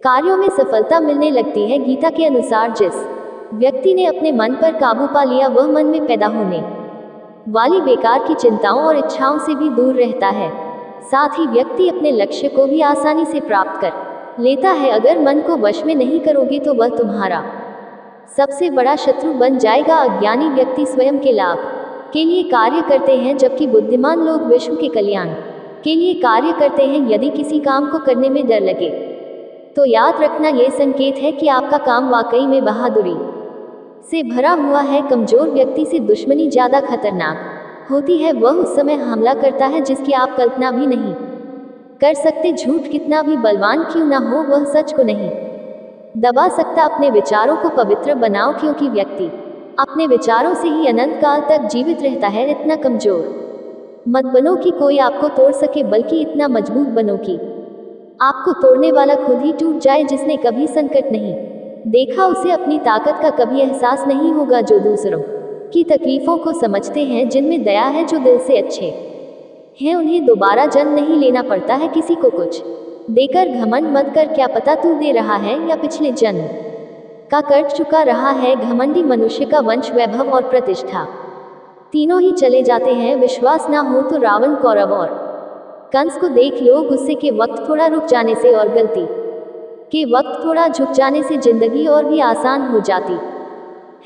[SPEAKER 1] कार्यों में सफलता मिलने लगती है। गीता के अनुसार जिस व्यक्ति ने अपने मन पर काबू पा लिया वह मन में पैदा होने वाली बेकार की चिंताओं और इच्छाओं से भी दूर रहता है। साथ ही व्यक्ति अपने लक्ष्य को भी आसानी से प्राप्त कर लेता है। अगर मन को वश में नहीं करोगे तो वह तुम्हारा सबसे बड़ा शत्रु बन जाएगा। अज्ञानी व्यक्ति स्वयं के लाभ के लिए कार्य करते हैं, जबकि बुद्धिमान लोग विश्व के कल्याण के लिए कार्य करते हैं। यदि किसी काम को करने में डर लगे तो याद रखना यह संकेत है कि आपका काम वाकई में बहादुरी से भरा हुआ है। कमजोर व्यक्ति से दुश्मनी ज्यादा खतरनाक होती है। वह उस समय हमला करता है जिसकी आप कल्पना भी नहीं कर सकते। झूठ कितना भी बलवान क्यों ना हो, वह सच को नहीं दबा सकता। अपने विचारों को पवित्र बनाओ, क्योंकि व्यक्ति अपने विचारों से ही अनंत काल तक जीवित रहता है। इतना कमजोर मत बनो कि कोई आपको तोड़ सके, बल्कि इतना मजबूत बनो कि आपको तोड़ने वाला खुद ही टूट जाए। जिसने कभी संकट नहीं देखा उसे अपनी ताकत का कभी एहसास नहीं होगा। जो दूसरों की तकलीफों को समझते हैं, जिनमें दया है, जो दिल से अच्छे हैं, उन्हें दोबारा जन्म नहीं लेना पड़ता है। किसी को कुछ देकर घमंड मत कर, क्या पता तू दे रहा है या पिछले जन्म का कर्ज चुका रहा है। घमंडी मनुष्य का वंश, वैभव और प्रतिष्ठा तीनों ही चले जाते हैं। विश्वास ना हो तो रावण, कौरव और कंस को देख लो। गुस्से के वक्त थोड़ा रुक जाने से और गलती के वक्त थोड़ा झुक जाने से जिंदगी और भी आसान हो जाती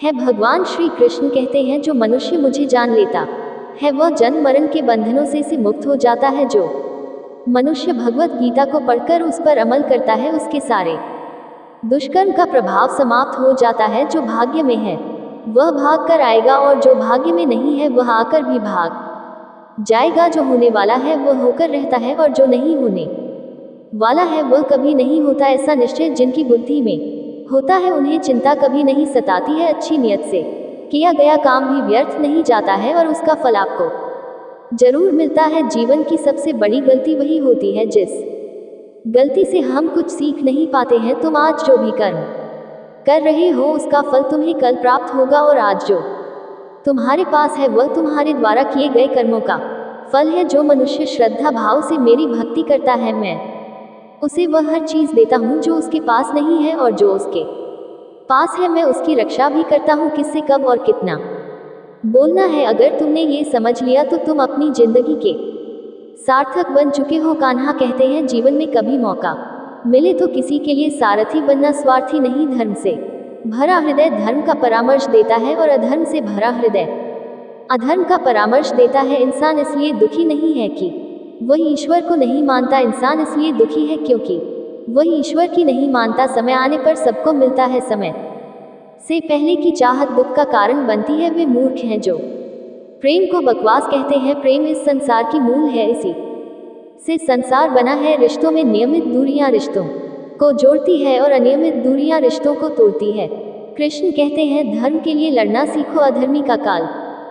[SPEAKER 1] है। भगवान श्री कृष्ण कहते हैं, जो मनुष्य मुझे जान लेता है वह जन्म मरण के बंधनों से मुक्त हो जाता है। जो मनुष्य भगवत गीता को पढ़कर उस पर अमल करता है, उसके सारे दुष्कर्म का प्रभाव समाप्त हो जाता है। जो भाग्य में है वह भाग कर आएगा, और जो भाग्य में नहीं है वह आकर भी भाग जाएगा। जो होने वाला है वह होकर रहता है, और जो नहीं होने वाला है वह कभी नहीं होता। ऐसा निश्चय जिनकी बुद्धि में होता है उन्हें चिंता कभी नहीं सताती है। अच्छी नियत से किया गया काम भी व्यर्थ नहीं जाता है और उसका फल आपको जरूर मिलता है। जीवन की सबसे बड़ी गलती वही होती है जिस गलती से हम कुछ सीख नहीं पाते हैं। तुम आज जो भी कर्म कर रहे हो उसका फल तुम्हें कल प्राप्त होगा, और आज जो तुम्हारे पास है वह तुम्हारे द्वारा किए गए कर्मों का फल है। जो मनुष्य श्रद्धा भाव से मेरी भक्ति करता है, मैं उसे वह हर चीज देता हूँ जो उसके पास नहीं है, और जो उसके पास है मैं उसकी रक्षा भी करता हूँ। किससे कब और कितना बोलना है, अगर तुमने ये समझ लिया तो तुम अपनी जिंदगी के सार्थक बन चुके हो। कान्हा कहते हैं, जीवन में कभी मौका मिले तो किसी के लिए सारथी बनना, स्वार्थी नहीं। धर्म से भरा हृदय धर्म का परामर्श देता है, और अधर्म से भरा हृदय अधर्म का परामर्श देता है। इंसान इसलिए दुखी नहीं है कि वह ईश्वर को नहीं मानता, इंसान इसलिए दुखी है क्योंकि वह ईश्वर की नहीं मानता। समय आने पर सबको मिलता है, समय से पहले की चाहत दुख का कारण बनती है। वे मूर्ख हैं जो प्रेम को बकवास कहते हैं। प्रेम इस संसार की मूल है, इसी से संसार बना है। रिश्तों में नियमित दूरियां रिश्तों को जोड़ती है और अनियमित दूरियां रिश्तों को तोड़ती है। कृष्ण कहते हैं, धर्म के लिए लड़ना सीखो, अधर्मी का काल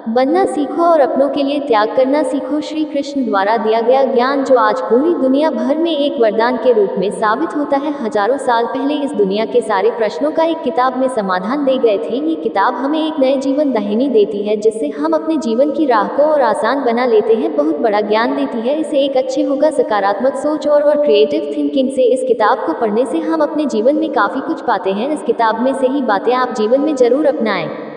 [SPEAKER 1] बनना सीखो और अपनों के लिए त्याग करना सीखो। श्री कृष्ण द्वारा दिया गया ज्ञान जो आज पूरी दुनिया भर में एक वरदान के रूप में साबित होता है। हजारों साल पहले इस दुनिया के सारे प्रश्नों का एक किताब में समाधान दे गए थे। ये किताब हमें एक नए जीवन दाहिनी देती है, जिससे हम अपने जीवन की राह को और आसान बना लेते हैं। बहुत बड़ा ज्ञान देती है। इसे एक अच्छे होगा सकारात्मक सोच और क्रिएटिव थिंकिंग से इस किताब को पढ़ने से हम अपने जीवन में काफी कुछ पाते हैं। इस किताब में से ही बातें आप जीवन में जरूर अपनाएं।